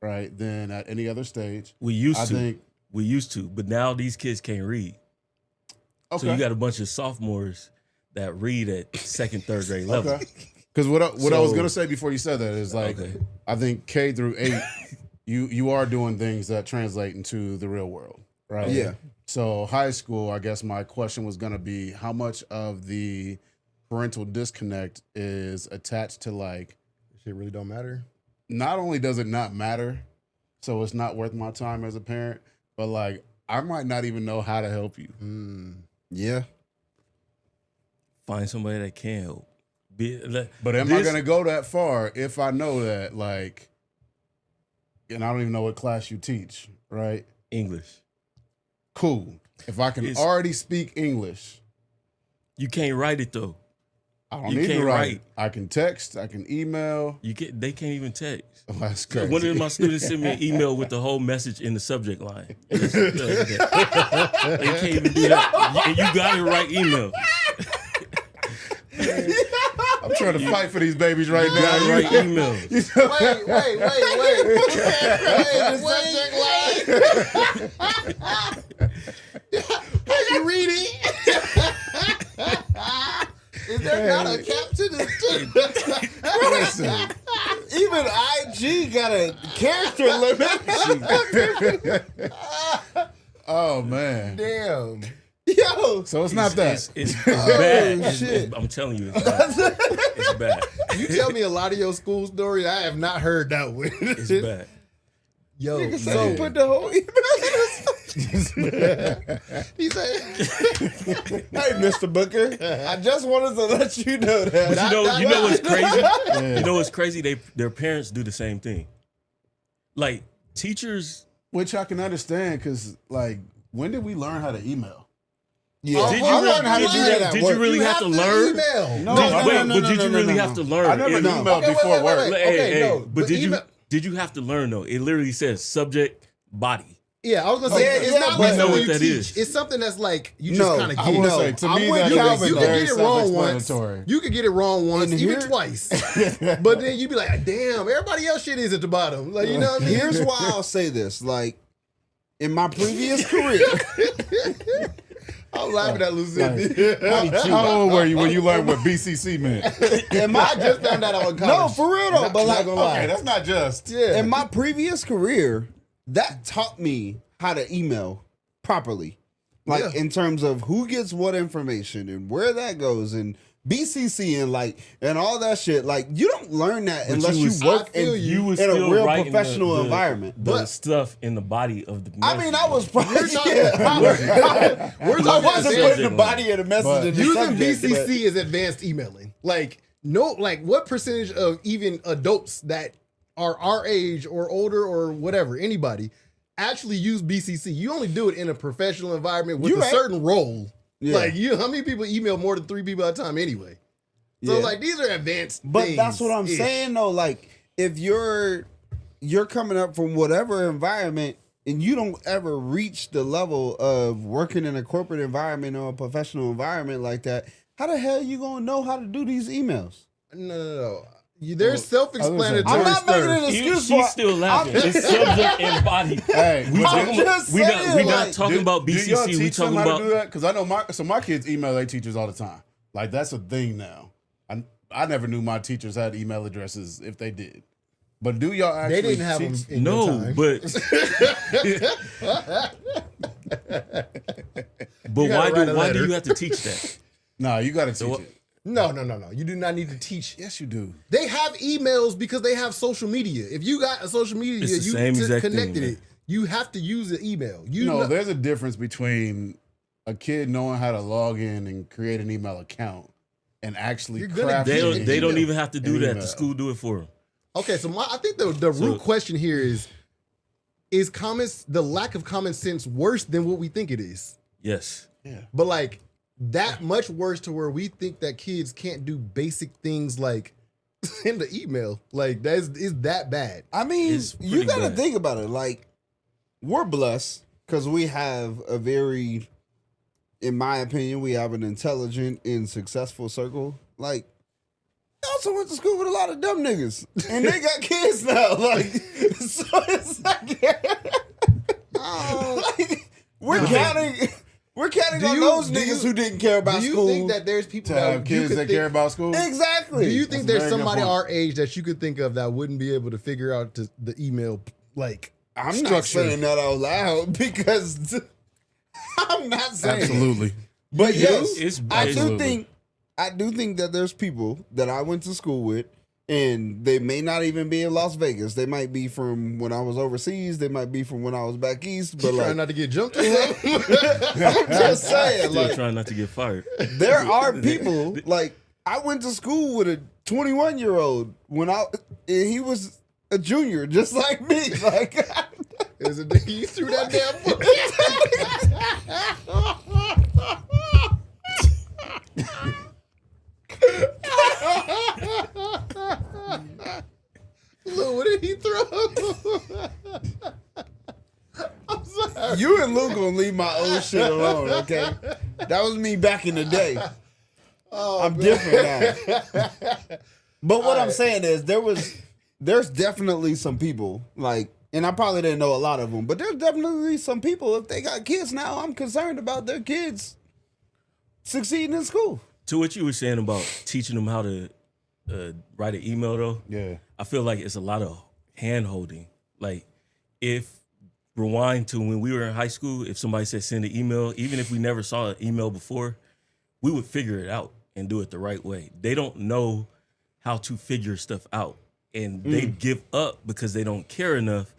right? Than at any other stage. We used I to, but now these kids can't read. Okay. So you got a bunch of sophomores that read at second, third grade level. Okay. Because what I was So- gonna say before you said that is like, Okay. I think K through 8, you are doing things that translate into the real world, right? Yeah. So high school, I guess my question was gonna be how much of the parental disconnect is attached to like, Shit really don't matter. not only does it not matter, so it's not worth my time as a parent, but like I might not even know how to help you. Yeah. Find somebody that can help. But am I gonna go that far if I know that like, and I don't even know what class you teach, right? English? Cool. If I can It's- already speak English, You can't write it though. I don't You need to can't write. write. It. I can text. I can email. They can't even text. Oh, that's crazy. One of my students sent me an email with the whole message in the subject line. They can't even do that. And you got to write email. I'm trying to fight for these babies right You got to now. write email. Are you reading? Is there not a cap to this? Listen, Even IG got a character limit. oh man. Damn. Yo. So it's not that. It's bad. shit. I'm telling you, it's bad. It's bad. You tell me a lot of your school stories. I have not heard that one. It's bad. Yo, So man. put the whole email. He said, Hey, Mr. Booker, I just wanted to let you know that. You know what's crazy? You know what's crazy? Their parents do the same thing. Like teachers. Which I can understand because, like, when did we learn how to email? Yeah. Did I you learned how to really- do that at did work. you really have to learn? Email. No, But did you really have to learn? I never It- emailed before work. wait. Hey, Okay, hey, no, but but did email- you have to learn though? It literally says subject body. Yeah, I was gonna say Yeah, it's yeah, not but- like We know when what you that teach. is. It's something that's like you No, just kind of I get. will No, say, to I'm me, with that Calvin, is you can very get it wrong once. self-explanatory. You can get it wrong once, And even here- twice. But then you be like, damn, everybody else shit is at the bottom. Like, you know what I mean? Here's why I'll say this. Like, in my previous career, I'm laughing at Lucinda. How old were you when you learned what BCC meant? I just found out on college. no, for real though, but Not like, gonna lie. Okay, that's not just. Yeah. in my previous career, that taught me how to email properly. Like, Yeah. in terms of who gets what information and where that goes and BCC and like, and all that shit. Like, you don't learn that But unless you you was- work I feel in, you. was in a still real writing professional environment. The But stuff in the body of the. I mean, I was probably, We're talking, yeah. we're I talking wasn't advanced- putting the body of the message But in the using subject, but- BCC is advanced emailing. Like, no, like what percentage of even adults that are our age or older or whatever, anybody, actually use BCC. You only do it in a professional environment with You're a right. certain role. Yeah. Like how many people email more than 3 people at a time anyway? So Yeah. like these are advanced But things. that's what I'm saying though. Like if you're coming up from whatever environment and you don't ever reach the level of working in a corporate environment or a professional environment like that, how the hell you gonna know how to do these emails? No. There's self-explanatory I'm not making stuff. an excuse for She's still laughing. It's subject and body. Hey, We but talking do- about, we not like, talking about do y'all BCC. We teach them talking how to about do that? Because I know my kids email their teachers all the time. Like that's a thing now. I never knew my teachers had email addresses if they did. But do y'all actually They didn't have them teach? in your no, time. but gotta write a why letter. do you have to teach that? Nah, you got to teach what- it. No. You do not need to teach. Yes, you do. They have emails because they have social media. If you got a social media, It's the you same exact connected thing, it. You have to use the email. No, there's a difference between a kid knowing how to log in and create an email account and actually You're gonna crafting. get an They don't email. even have to do An that. email. The school do it for them. Okay, so I think the root question here is the lack of common sense worse than what we think it is? Yes. But like that much worse to where we think that kids can't do basic things like in the email. Like is that bad? I mean, It's you pretty got to bad. think about it. Like, we're blessed because we have a very, in my opinion, we have an intelligent and successful circle. Like, I also went to school with a lot of dumb niggas, and they got kids now. Like, so it's like, we're counting. We're counting Do on you- those do niggas you- who didn't care about Do you school. think that there's people To have that you kids could that think, care about school. Exactly. Do you think That's a there's very good somebody point. our age that you could think of that wouldn't be able to figure out the email like I'm structure? not saying that out loud because I'm not saying. Absolutely. But You yes, do? It's I absolutely. do think that there's people that I went to school with, and they may not even be in Las Vegas. They might be from when I was overseas. They might be from when I was back east. But Trying like, not to get jumped or something. I'm just saying, Still like, trying not to get fired. there are people like I went to school with a 21-year-old when and he was a junior, just like me. Like, Is it you threw that damn book? Look, what did he throw? I'm sorry. you and Lou gonna leave my old shit alone, okay? That was me back in the day. I'm different now. But what I'm saying is there's definitely some people like, and I probably didn't know a lot of them, but there's definitely some people, if they got kids now, I'm concerned about their kids succeeding in school. To what you were saying about teaching them how to write an email, though, Yeah. I feel like it's a lot of hand holding. Like, if rewind to when we were in high school, if somebody said send an email, even if we never saw an email before, we would figure it out and do it the right way. They don't know how to figure stuff out, and they give up because they don't care enough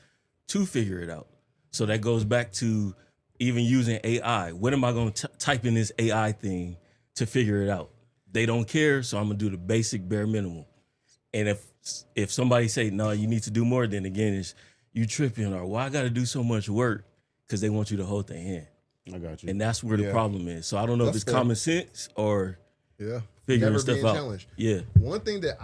to figure it out. So that goes back to even using AI. What am I going to type in this AI thing to figure it out? They don't care, so I'm going to do the basic bare minimum. And if somebody say, no, you need to do more, then again, it's you tripping, or why I got to do so much work? Because they want you to hold their hand. I got you. And that's where the Yeah. problem is. So I don't know if That's it's fair. common sense or Yeah. figuring Never stuff being out. challenged. Yeah. One thing that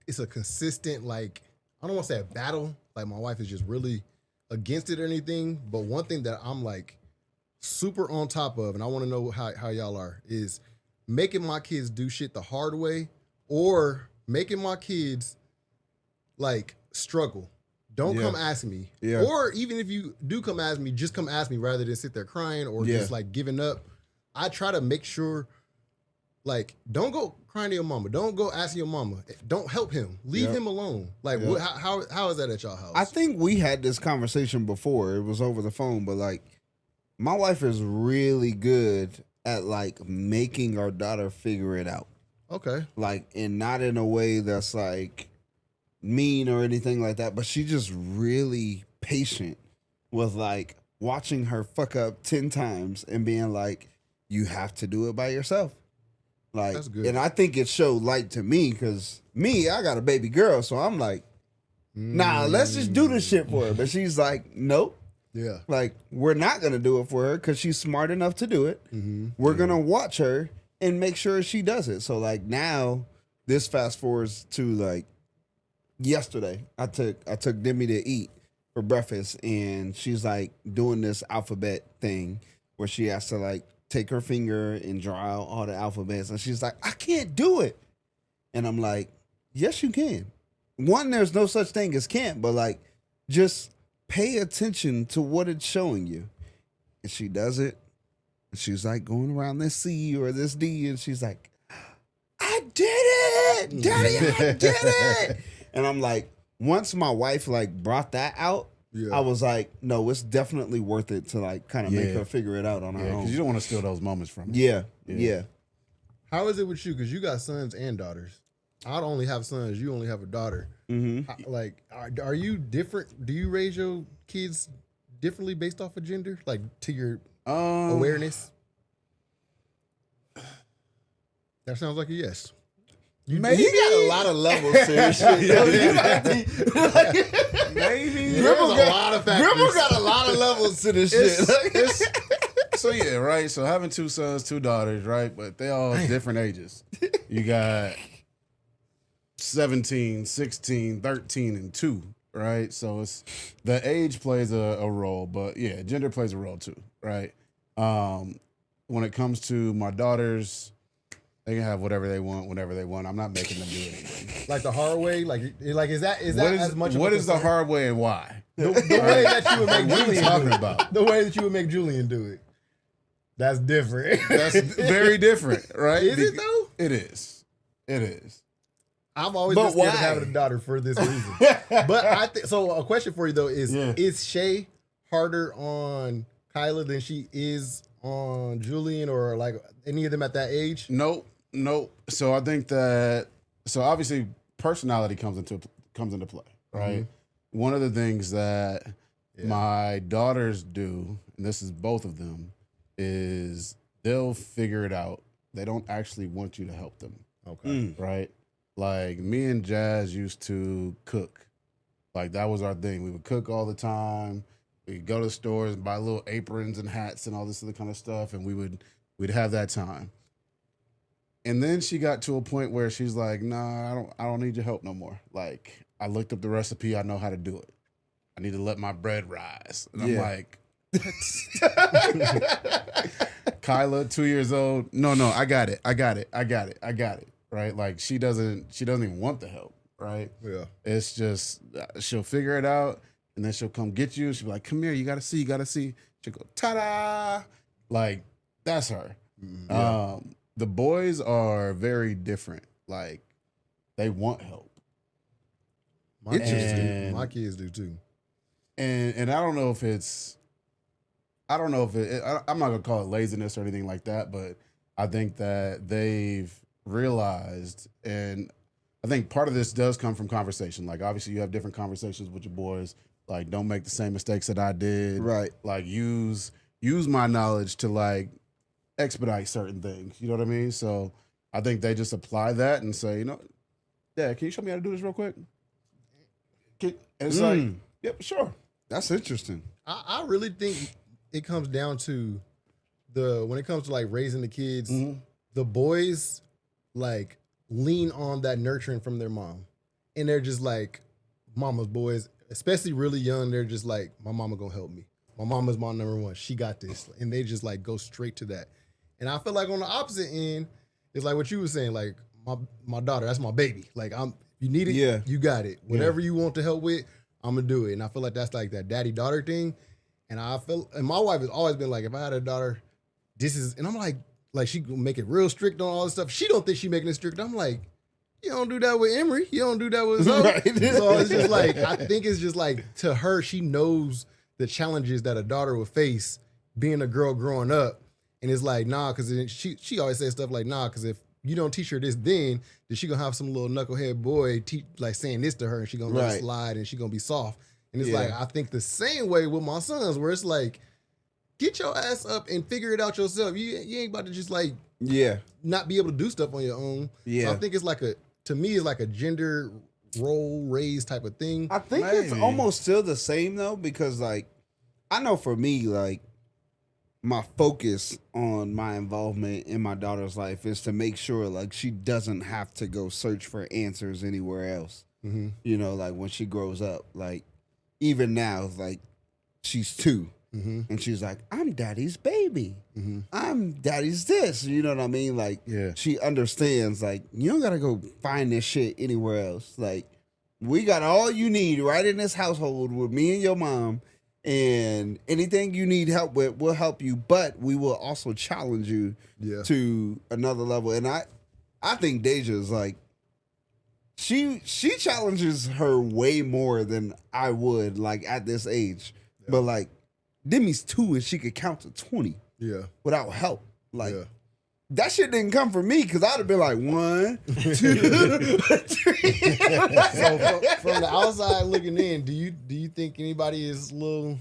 it's a consistent, like, I don't want to say a battle, like my wife is just really against it or anything, but one thing that I'm like super on top of, and I want to know how y'all are, is making my kids do shit the hard way or making my kids like struggle. Don't Yeah. come ask me. Yeah. Or even if you do come ask me, just come ask me rather than sit there crying or Yeah. just like giving up. I try to make sure, like, don't go crying to your mama. Don't go asking your mama. Don't help him. Leave Yeah. him alone. Like, Yeah. how is that at y'all house? I think we had this conversation before. It was over the phone, but like my wife is really good at like making our daughter figure it out. Okay. Like, and not in a way that's like mean or anything like that, but she's just really patient with like watching her fuck up 10 times and being like, you have to do it by yourself. Like, That's good. and I think it showed light to me because I got a baby girl, so I'm like, Nah, let's just do this shit for her. But she's like, nope. Yeah. Like, we're not going to do it for her because she's smart enough to do it. Mm-hmm. We're going to watch her and make sure she does it. So, like, now, this fast forwards to, like, yesterday. I took Demi to eat for breakfast, and she's, like, doing this alphabet thing where she has to, like, take her finger and draw out all the alphabets. And she's like, I can't do it. And I'm like, yes, you can. One, there's no such thing as can't, but, like, just pay attention to what it's showing you. And she does it. And she's like going around this C or this D. And she's like, I did it. Daddy, I did it. And I'm like, once my wife like brought that out, I was like, no, it's definitely worth it to like kind of make her figure it out on her own. Because you don't want to steal those moments from her. Yeah. How is it with you? Because you got sons and daughters. I don't only have sons. You only have a daughter. Mm-hmm. Like, are you different? Do you raise your kids differently based off of gender? Like, to your awareness? That sounds like a yes. Maybe. He got a lot of levels to this shit. Maybe. There's a lot of factors. Gribble got a lot of levels to this shit. So yeah, right. So having 2 sons, 2 daughters, right? But they all different ages. You got 17, 16, 13, and 2, right? So it's the age plays a role, but yeah, gender plays a role too, right? When it comes to my daughters, they can have whatever they want, whenever they want. I'm not making them do anything. Like the hard way? Like is that as much? What is the hard way and why? The way that you would make What are you Julian talking do it. about? The way that you would make Julian do it. That's different. That's very different, right? Is it though? It is. It is. I've always been scared of having a daughter for this reason. But I think so. A question for you though is Shay harder on Kyla than she is on Julian or like any of them at that age? Nope. So I think that obviously personality comes into play, right? Mm-hmm. One of the things that my daughters do, and this is both of them, is they'll figure it out. They don't actually want you to help them. Okay. Right? Like me and Jazz used to cook. Like that was our thing. We would cook all the time. We'd go to the stores and buy little aprons and hats and all this other kind of stuff, and we'd have that time. And then she got to a point where she's like, "Nah, I don't need your help no more. Like I looked up the recipe. I know how to do it. I need to let my bread rise." And I'm like, Kyla, 2 years old. No, I got it. Right? Like she doesn't even want the help. Right? Yeah. It's just she'll figure it out, and then she'll come get you. She'll be like, "Come here, you gotta see." She'll go, "Ta-da!" Like that's her. Yeah. The boys are very different. Like they want help. My kids do too. And I don't know if I'm not gonna call it laziness or anything like that, but I think that they've realized, and I think part of this does come from conversation. Like obviously you have different conversations with your boys. Like don't make the same mistakes that I did. Right. Like use my knowledge to like expedite certain things. You know what I mean? So I think they just apply that and say, Dad, can you show me how to do this real quick? And it's like, yep, sure. That's interesting. I really think it comes down to when it comes to like raising the kids, the boys like lean on that nurturing from their mom. And they're just like mama's boys, especially really young. They're just like, my mama gonna help me. My mama's my number one. She got this. And they just like go straight to that. And I feel like on the opposite end, it's like what you were saying, like my daughter, that's my baby. Like you need it, you got it. Whatever you want to help with, I'm gonna do it. And I feel like that's like that daddy-daughter thing. And and my wife has always been like, if I had a daughter, and I'm like she gonna make it real strict on all this stuff. She don't think she making it strict. I'm like, you don't do that with Emery. You don't do that with Zoe. Right. So it's just like, I think it's just like, to her, she knows the challenges that a daughter will face being a girl growing up. And it's like, nah, because she always says stuff like, nah, because if you don't teach her this then she going to have some little knucklehead boy like saying this to her, and she going to let it slide, and she going to be soft. And it's like, I think the same way with my sons, where it's like, get your ass up and figure it out yourself. You ain't about to just like, not be able to do stuff on your own. Yeah. So I think it's like to me, it's like a gender role raised type of thing. I think it's Maybe. almost still the same though, because like I know for me, like my focus on my involvement in my daughter's life is to make sure like she doesn't have to go search for answers anywhere else. Mm-hmm. You know, like when she grows up, like even now, like she's 2. Mm-hmm. And she's like, I'm daddy's baby. Mm-hmm. I'm daddy's this. You know what I mean? Like, Yeah. she understands, like, you don't got to go find this shit anywhere else. Like, we got all you need right in this household with me and your mom. And anything you need help with, we'll help you. But we will also challenge you Yeah. to another level. And I think Deja's like, she challenges her way more than I would, like, at this age. Yeah. But, like, Demi's 2 and she could count to 20 Yeah. without help. Like Yeah. that shit didn't come from me because I'd have been like 1, 2, 3. So from the outside looking in, do you think anybody is a little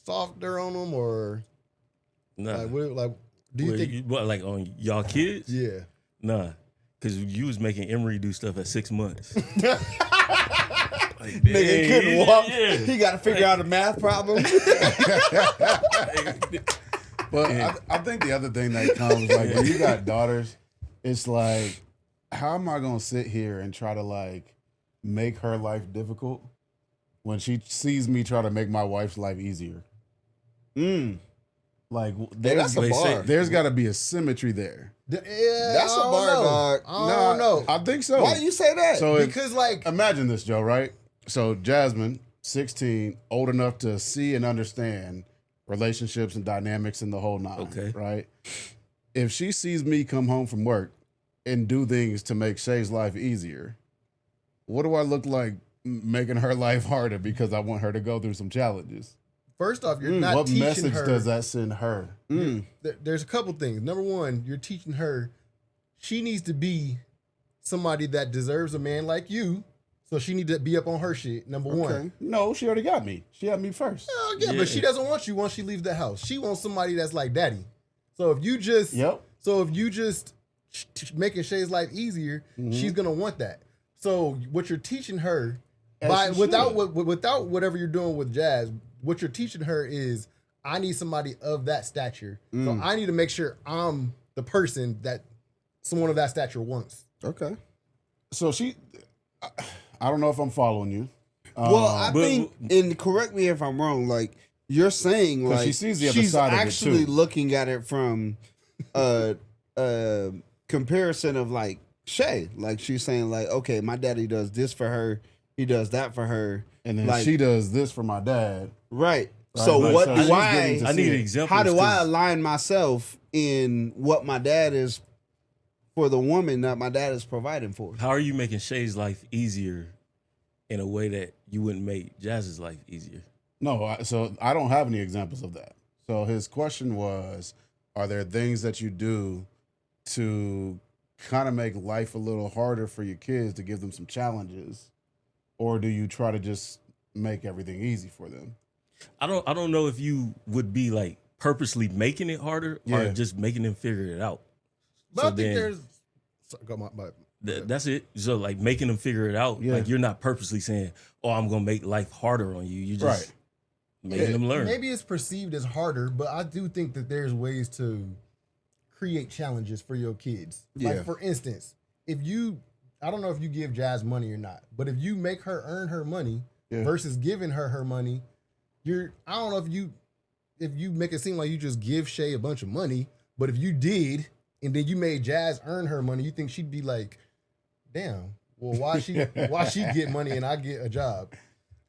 softer on them, or Nah. do you think? what, like on y'all kids? Yeah. Nah, because you was making Emery do stuff at 6 months. Like, Nigga couldn't walk. Yeah. He got to figure out a math problem. But I think the other thing that comes, like, when you got daughters, it's like, how am I going to sit here and try to, like, make her life difficult when she sees me try to make my wife's life easier? Like, That's a bar. there's got to be a symmetry there. Yeah, That's a bar, dog. I don't know. I think so. Why you say that? So Because like imagine this, Joe, right? So Jasmine, 16, old enough to see and understand relationships and dynamics and the whole nine. Okay. Right? If she sees me come home from work and do things to make Shay's life easier, what do I look like making her life harder because I want her to go through some challenges? first off, you're not What teaching message her. does that send her? There's a couple things. Number one, you're teaching her she needs to be somebody that deserves a man like you. So she need to be up on her shit. Number one. No, she already got me. She had me first. Oh, yeah, but she doesn't want you once she leaves the house. She wants somebody that's like daddy. So if you just making Shay's life easier, she's gonna want that. So what you're teaching her without whatever you're doing with Jazz, what you're teaching her is I need somebody of that stature. So I need to make sure I'm the person that someone of that stature wants. Okay. So I don't know if I'm following you. Well, I think, and correct me if I'm wrong, like you're saying, like she sees the other she's side of it, actually too. looking at it from a comparison of like Shay. Like she's saying, like, okay, my daddy does this for her, he does that for her, And then like, she does this for my dad. right. Right, So but what so do she's getting to I see need it. examples. how do I 'cause align myself in what my dad is for the woman that my dad is providing for? How are you making Shay's life easier in a way that you wouldn't make Jazz's life easier? No, so I don't have any examples of that. So his question was, are there things that you do to kind of make life a little harder for your kids to give them some challenges? Or do you try to just make everything easy for them? I don't know if you would be like purposely making it harder or Yeah. just making them figure it out. But So I think then- there's my That's it. So like making them figure it out. Yeah. Like you're not purposely saying, "Oh, I'm gonna make life harder on you." You just Right. making them learn. Maybe it's perceived as harder, but I do think that there's ways to create challenges for your kids. Yeah. Like for instance, I don't know if you give Jazz money or not, but if you make her earn her money Yeah. versus giving her money, I don't know if you make it seem like you just give Shay a bunch of money, but if you did and then you made Jazz earn her money, you think she'd be like, damn, well, why she get money and I get a job?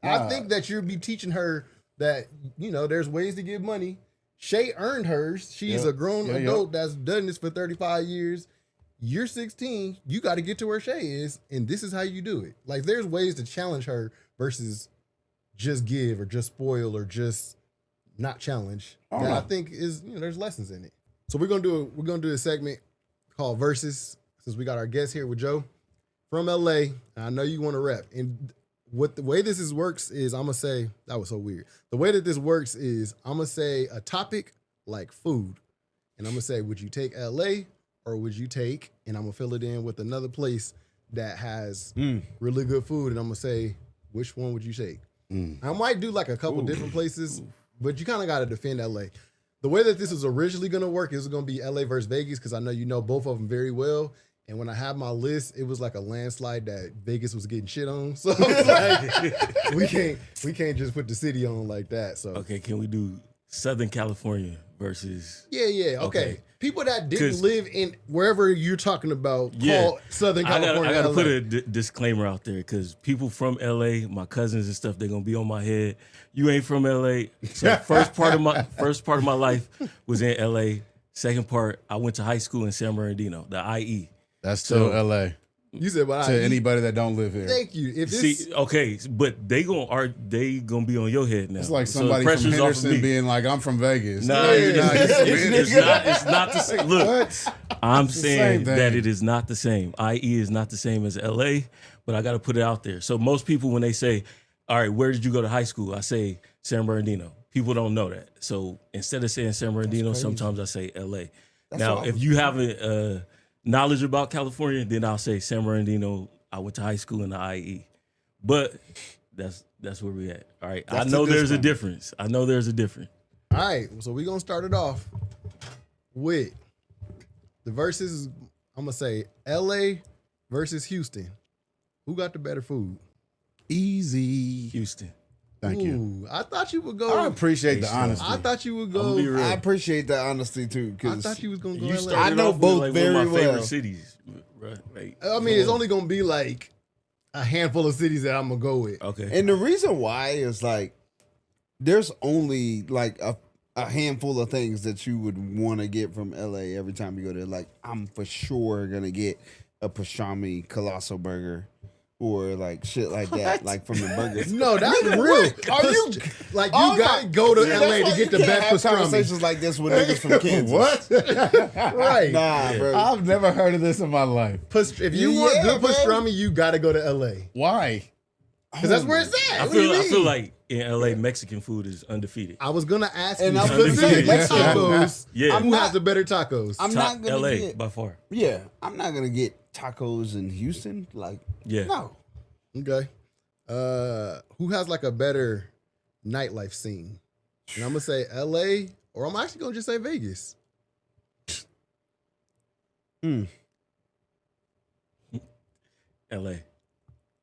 I think that you'll be teaching her that, there's ways to give money. Shay earned hers. She's a grown adult that's done this for 35 years. You're 16. You got to get to where Shay is, and this is how you do it. Like, there's ways to challenge her versus just give or just spoil or just not challenge. And I think is there's lessons in it. So we're gonna do a segment called Versus, since we got our guest here with Joe from LA. And I know you want to rep. And what the way this works is I'm gonna say that was so weird. The way that this works is I'm gonna say a topic like food, and I'm gonna say, would you take LA or would you take? And I'm gonna fill it in with another place that has really good food, and I'm gonna say, which one would you take? I might do like a couple different places, but you kind of got to defend LA. The way that this was originally gonna work is going to be LA versus Vegas because I know you know both of them very well. And when I had my list, it was like a landslide that Vegas was getting shit on. So I was like, we can't just put the city on like that. So Okay, can we do Southern California versus? yeah. Okay. People that didn't 'Cause- live in wherever you're talking about Yeah. call Southern California. I gotta LA. put a disclaimer out there because people from LA, my cousins and stuff, they're gonna be on my head. You ain't from LA. So first part of my life was in LA. Second part, I went to high school in San Bernardino, the IE. That's still LA. You said, "Well, To anybody that don't live here. thank you." If this, See, okay, but they gonna be on your head now. It's like So somebody from pressure's off of Henderson me. being like, I'm from Vegas. Nah, Nah, it's it's- it's not the same. Look, What? I'm the saying same thing. that it is not the same. IE is not the same as LA, but I got to put it out there. So most people, when they say, all right, where did you go to high school? I say San Bernardino. People don't know that. So instead of saying San Bernardino, sometimes I say LA. Now, if you have a knowledge about California, then I'll say San Bernardino. I went to high school in the IE. But that's where we at. All right. That's I know the there's a disclaimer. difference. I know there's a difference. all right, so we're gonna start it off with the versus. I'm gonna say LA versus Houston. Who got the better food? Easy. Houston. Thank you. Ooh, I thought you would go. I appreciate the honesty. I thought you would I'm gonna be go. real. I appreciate that honesty too. I Because thought you was gonna go. You LA. started I know off with, both like, very one of my well. favorite cities. Right? Like, I mean, it's only gonna be like a handful of cities that I'm gonna go with. okay. And the reason why is like there's only like a handful of things that you would want to get from LA every time you go there. Like I'm for sure gonna get a pastrami colossal burger or like shit like that, like from the burgers. No, that's real. Are you like Oh you gotta my- go to See, that's LA why to you get the can't best have pastrami. conversations like this with niggas from Kansas. What? Right. Nah, bro. I've never heard of this in my life. If you want Yeah, good man. pastrami, you gotta go to LA. Why? Because that's where it's at. I What do you feel mean? like in LA, Mexican food is undefeated. I was gonna ask And you I was gonna say, specifically Mexican tacos. Yeah. Who has the better tacos? I'm Top not gonna LA get. by far. Yeah, I'm not gonna get tacos in Houston. Like, Yeah. no. Okay. Who has like a better nightlife scene? And I'm gonna say LA, or I'm actually gonna just say Vegas. LA.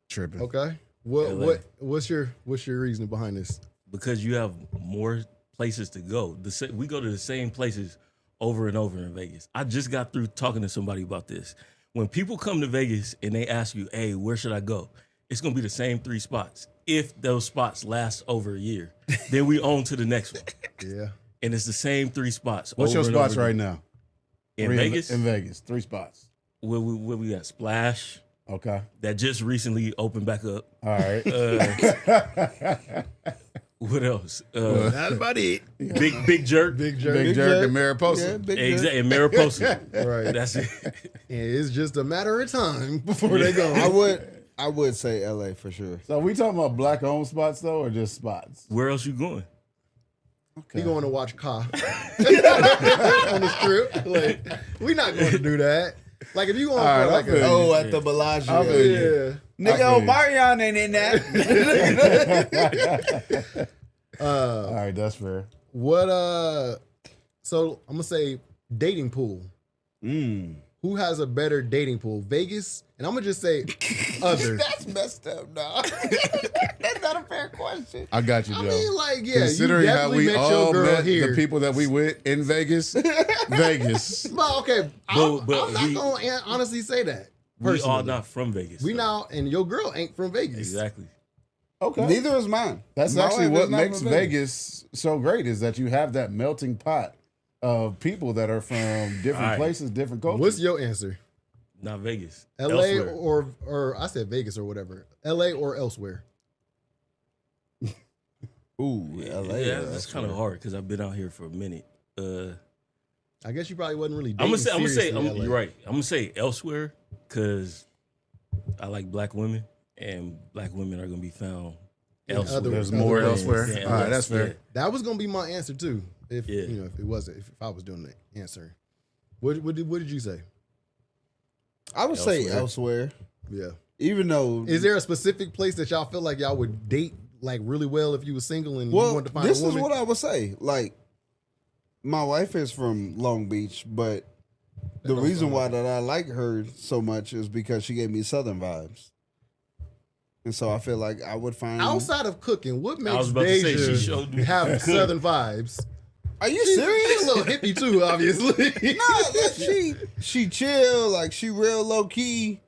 Tripping. Okay. LA. What's your reasoning behind this? Because you have more places to go. We go to the same places over and over in Vegas. I just got through talking to somebody about this. When people come to Vegas and they ask you, hey, where should I go? It's going to be the same 3 spots. If those spots last over a year, then we on to the next one. Yeah. And it's the same 3 spots. What's your over and spots over right again. now? In 3 Vegas? In Vegas. 3 spots. Where we got Splash, Okay. that just recently opened back up. All right. What else? That's about it. Big Jerk. Big jerk. Big Jerk and Mariposa. Yeah, big Exactly. And Mariposa. Right. That's it. And it's just a matter of time before they go. I would say LA for sure. So we talking about black owned spots though, or just spots? Where else you going? He going to watch Ka on the strip. Like, we not going to do that. Like if you going All for right, like I feel a Oh, at the Bellagio. I feel you. yeah. Nigga, I feel you. Omarion ain't in that. All right, that's fair. What so I'm gonna say dating pool. Who has a better dating pool? Vegas? And I'm gonna just say other. That's messed up, dog. That's not a fair question. I got you, Joe. I mean, like, yeah, Considering you how definitely we met all your girl met here. the people that we with in Vegas, Vegas. Well, okay, I'm But not gonna honestly say that. We all Personally. not from Vegas. We so. now, and your girl ain't from Vegas. Exactly. Okay. Neither is mine. That's My actually wife is what not makes from Vegas so great is that you have that melting pot of people that are from different All right. places, different cultures. What's your answer? Not Vegas. LA Elsewhere. or I said Vegas or whatever. LA or elsewhere. Ooh, LA. Yeah, that's kind of hard because I've been out here for a minute. I guess you probably wasn't really I'm dating gonna say, seriously in LA. you're right. I'm gonna say elsewhere because I like black women, and black women are gonna be found elsewhere. There's other more than- elsewhere. than All right, LA. that's fair. Yeah. That was gonna be my answer too. If Yeah. you know, if it wasn't, if I was doing the answer. What did you say? I would say elsewhere. Yeah. Even though, Is there a specific place that y'all feel like y'all would date like really well if you were single and you wanted to find this a woman? is what I would say. Like, my wife is from Long Beach, but the reason why that I like her so much is because she gave me Southern vibes. And so I feel like I would find Outside of cooking, what I makes was about to say, she Deja showed me. have Southern vibes? Are you She's serious? a little hippie too, obviously. No, like she chill, like she real low key.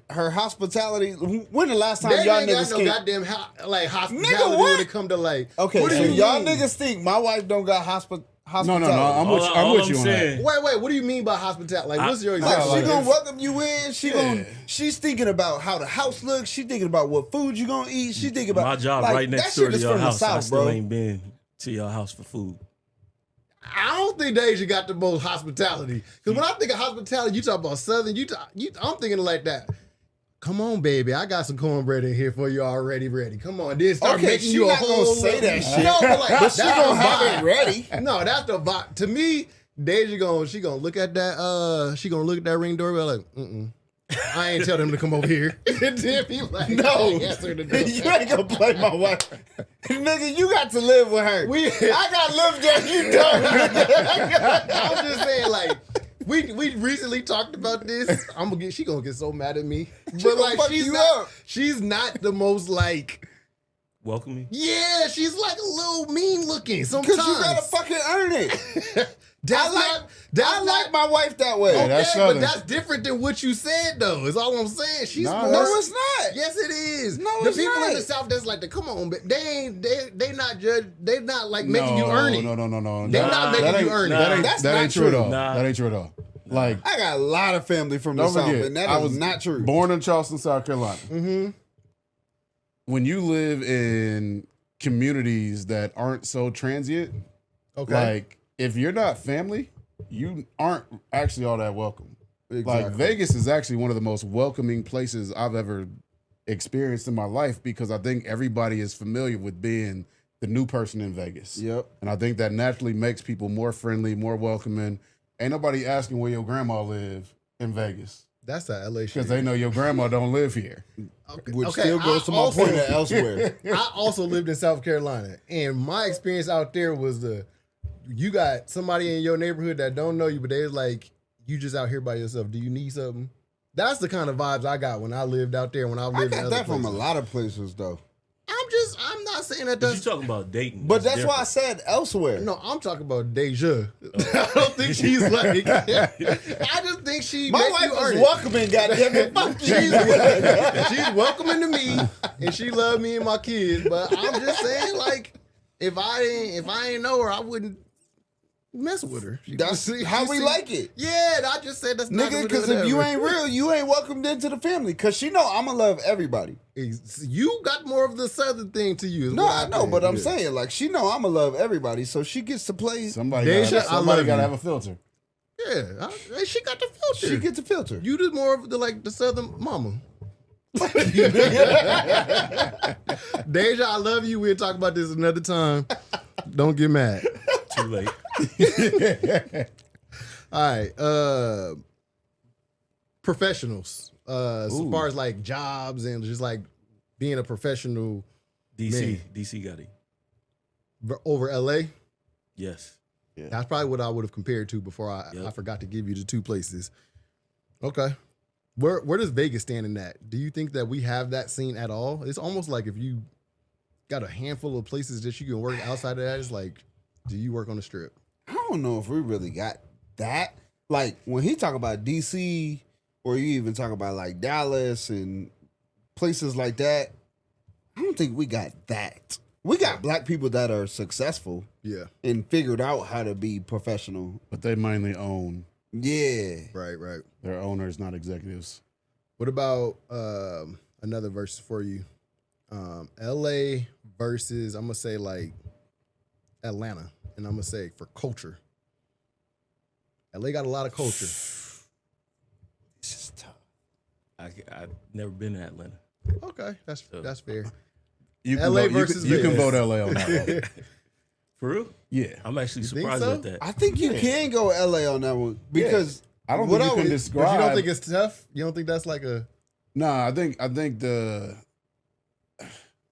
Her hospitality. When the last time They y'all ain't got niggas no came? goddamn hospitality Nigga, what? when it come to like. Okay, what do so you y'all mean? niggas think my wife don't got hospitality? No. I'm with All you on that. saying, Wait. What do you mean by hospitality? Like, what's your Like, example? she like gonna if- welcome you in. She's thinking about how the house looks. She thinking about what food you gonna eat. She thinking about my job like, right that next door shit to is your from the house. I South, still bro. ain't been to your house for food. I don't think Deja got the most hospitality. Because when I think of hospitality, you talk about Southern. I'm thinking like that. Come on, baby. I got some cornbread in here for you already ready. Come on, then start Okay, making she you a not whole gonna say that shit. No, but like But she that's gonna the have vibe. it ready. No, that's the vibe. To me, Deja she gonna look at that. She gonna look at that ring doorbell like, I ain't tell them to come over here. And then be like, No, I ain't answer the door. you ain't gonna play my wife, nigga. You got to live with her. I got to live there. You don't. I'm just saying, like, we recently talked about this. She gonna get so mad at me. But gonna like, fuck she's you not. up. She's not the most like. Welcoming. Yeah, she's like a little mean looking sometimes. Because you gotta fucking earn it. That's I like my wife that way. Okay, that's but Southern. that's different than what you said, though. Is all I'm saying. She's Nah, more. No, it's not. Yes, it is. No, the it's people in not. the South that's like, come on, but they not judge. They not like making you earn it. No. They're not making That you ain't- earn it. That ain't, That's that not ain't true at true. all. Nah. That ain't true at all. Like, I got a lot of family from the don't South, forget, and that I is was not true. born in Charleston, South Carolina. Mm-hmm. When you live in communities that aren't so transient, Okay. like if you're not family, you aren't actually all that welcome. Like Exactly. Vegas is actually one of the most welcoming places I've ever experienced in my life because I think everybody is familiar with being the new person in Vegas. Yep. And I think that naturally makes people more friendly, more welcoming. Ain't nobody asking where your grandma live in Vegas That's that LA shit. because they know your grandma don't live here. Okay. Which Okay, still goes I to my also- point of elsewhere. I also lived in South Carolina, and my experience out there was you got somebody in your neighborhood that don't know you, but they're like, you just out here by yourself. Do you need something? That's the kind of vibes I got when I lived out there. When I I lived in got other that from a places. lot of places, though. I'm not saying that But you that's. talking about dating. But that's why I said elsewhere. No, I'm talking about Deja. I don't think she's like. I just think she. My make wife you is earn it. welcoming, goddammit. Fuck She's welcoming to me, and she loved me and my kids. But I'm just saying, like, if I ain't know her, I wouldn't mess with her. That's how we like it. Yeah, I just said that's not Nigga, because if you ain't real, you ain't welcomed into the family. Because she know I'm going to love everybody. you got more of the Southern thing to you. is No, what I know, think. but I'm Yeah. saying, like, she know I'm going to love everybody. So she gets to play. Somebody Deja, gotta, I somebody love gotta you. have a filter. Yeah, she got the filter. She gets a filter. You did more of the Southern mama. Deja, I love you. We'll talk about this another time. Don't get mad. Too late. All right. Professionals. As far as like jobs and just like being a professional DC got it. over LA. Yes. That's probably what I would have compared to before I forgot to give you the two places. Okay. Where does Vegas stand in that? Do you think that we have that scene at all? It's almost like if you got a handful of places that you can work outside of that, it's like, do you work on the strip? I don't know if we really got that. Like, when he talk about DC, or you even talk about, like, Dallas and places like that, I don't think we got that. We got black people that are successful Yeah. and figured out how to be professional. But they mainly own. Yeah. Right. They're owners, not executives. What about another verse for you? LA versus, I'm going to say like Atlanta. And I'm going to say for culture. LA got a lot of culture. It's just tough. I've never been to Atlanta. Okay. That's fair. You can LA vote, versus you can Vegas. vote LA on that one. For real? Yeah. I'm actually think surprised so? at that. I think you can go LA on that one because I don't What think you I can would- describe. But you don't think it's tough? You don't think that's like a No,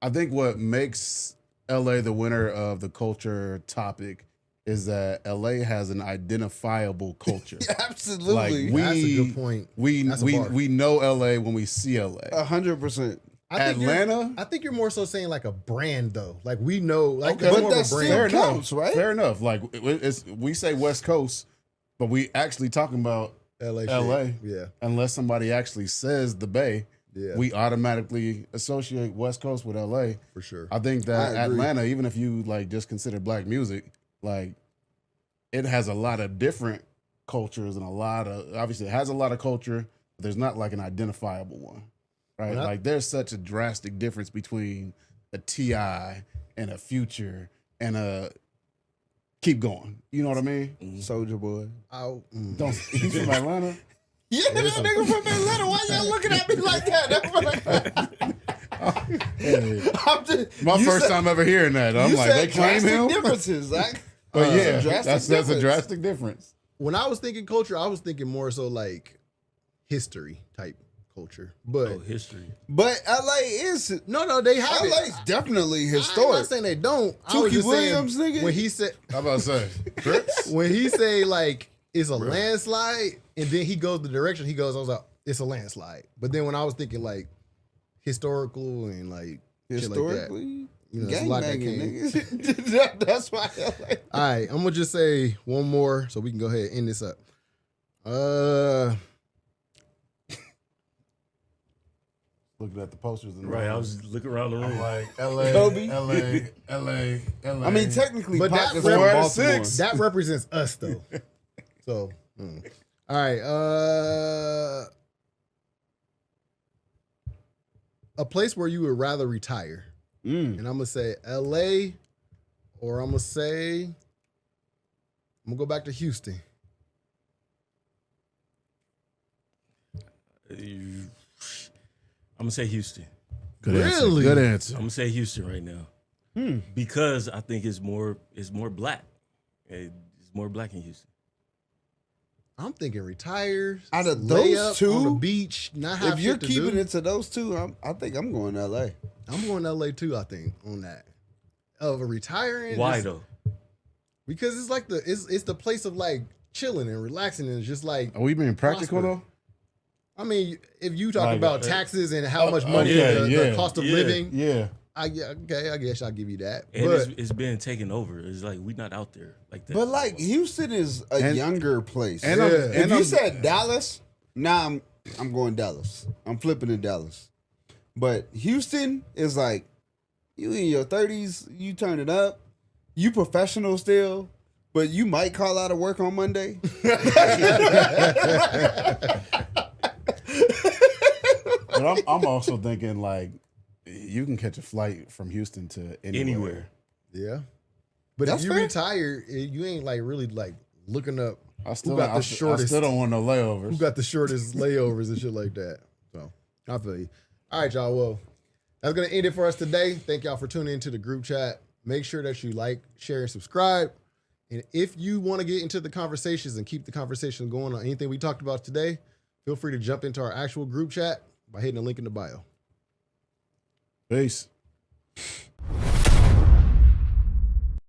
I think what makes LA the winner of the culture topic is that LA has an identifiable culture. Absolutely. Like that's a good point. That's a bar. We know LA when we see LA. 100%. Atlanta? I think you're more so saying like a brand though. Like we know, like Okay. that's But more of that's a brand. still Fair enough, counts, right? Fair enough. Like we say West Coast, but we actually talking about LA. LA. Shit. Yeah. Unless somebody actually says the Bay, Yeah. we automatically associate West Coast with LA. For sure. I think I that agree. Atlanta, even if you like just consider black music, like it has a lot of different cultures and obviously it has a lot of culture, but there's not like an identifiable one, right? Well, Like there's such a drastic difference between a T.I. and a Future and a keep going. You know what I mean? Soldier Boy. Don't he's from Atlanta. Yeah, that nigga from Atlanta. Why y'all looking at me like that? I'm just, My you first said- time ever hearing that. I'm you like, they said claim drastic him. differences. Like, But yeah, drastic that's a difference. drastic difference. When I was thinking culture, I was thinking more so like history type culture. But Oh, history. But LA is no, they have it. LA's definitely I'm not historic. saying they don't. I was Tukey just saying, Williams, nigga. when he said How about to say Crips? when he say like it's a landslide, and then he goes the direction he goes, I was like, it's a landslide. But then when I was thinking like historical and like shit like that, Historically, you know, there's a lot that gangbanging, came. niggas. That's why LA. All right, I'm gonna just say one more so we can go ahead and end this up. Looking at the posters and Right. I was looking around the room. like LA, Kobe. LA. I mean, technically, But Pac that is from four out of Baltimore. six. That represents us though. So, all right. A place where you would rather retire, and I'm gonna say L.A. or I'm gonna go back to Houston. I'm gonna say Houston. Good Really? Answer. Good answer. I'm gonna say Houston right now because I think it's more black. It's more black in Houston. I'm thinking retire. Out of lay those up two, on the beach, not have If you're shit to keeping do. it to those two, I think I'm going to LA. I'm going to LA too. I think on that of a retiring. Why just- though? Because it's like it's the place of like chilling and relaxing, and it's just like Are we being practical prosper. though? I mean, if you talk Like, about taxes and how much money okay, the yeah, cost of yeah. living, Yeah. I guess I'll give you that. And But it's been taken over. It's like we not out there like that. But like Houston is a And- younger place. And if you said Dallas, I'm going Dallas. I'm flipping to Dallas. But Houston is like you in your 30s, you turn it up, you professional still, but you might call out of work on Monday. But I'm also thinking like you can catch a flight from Houston to anywhere. yeah, but That's if you fair. retire, you ain't like really like looking up I still, got the I shortest- still don't want no layovers. who got the shortest layovers and shit like that. So I feel you. All right, y'all. Well, that's gonna end it for us today. Thank y'all for tuning into the group chat. Make sure that you like, share, and subscribe. And if you want to get into the conversations and keep the conversation going on anything we talked about today, feel free to jump into our actual group chat by hitting the link in the bio. Peace.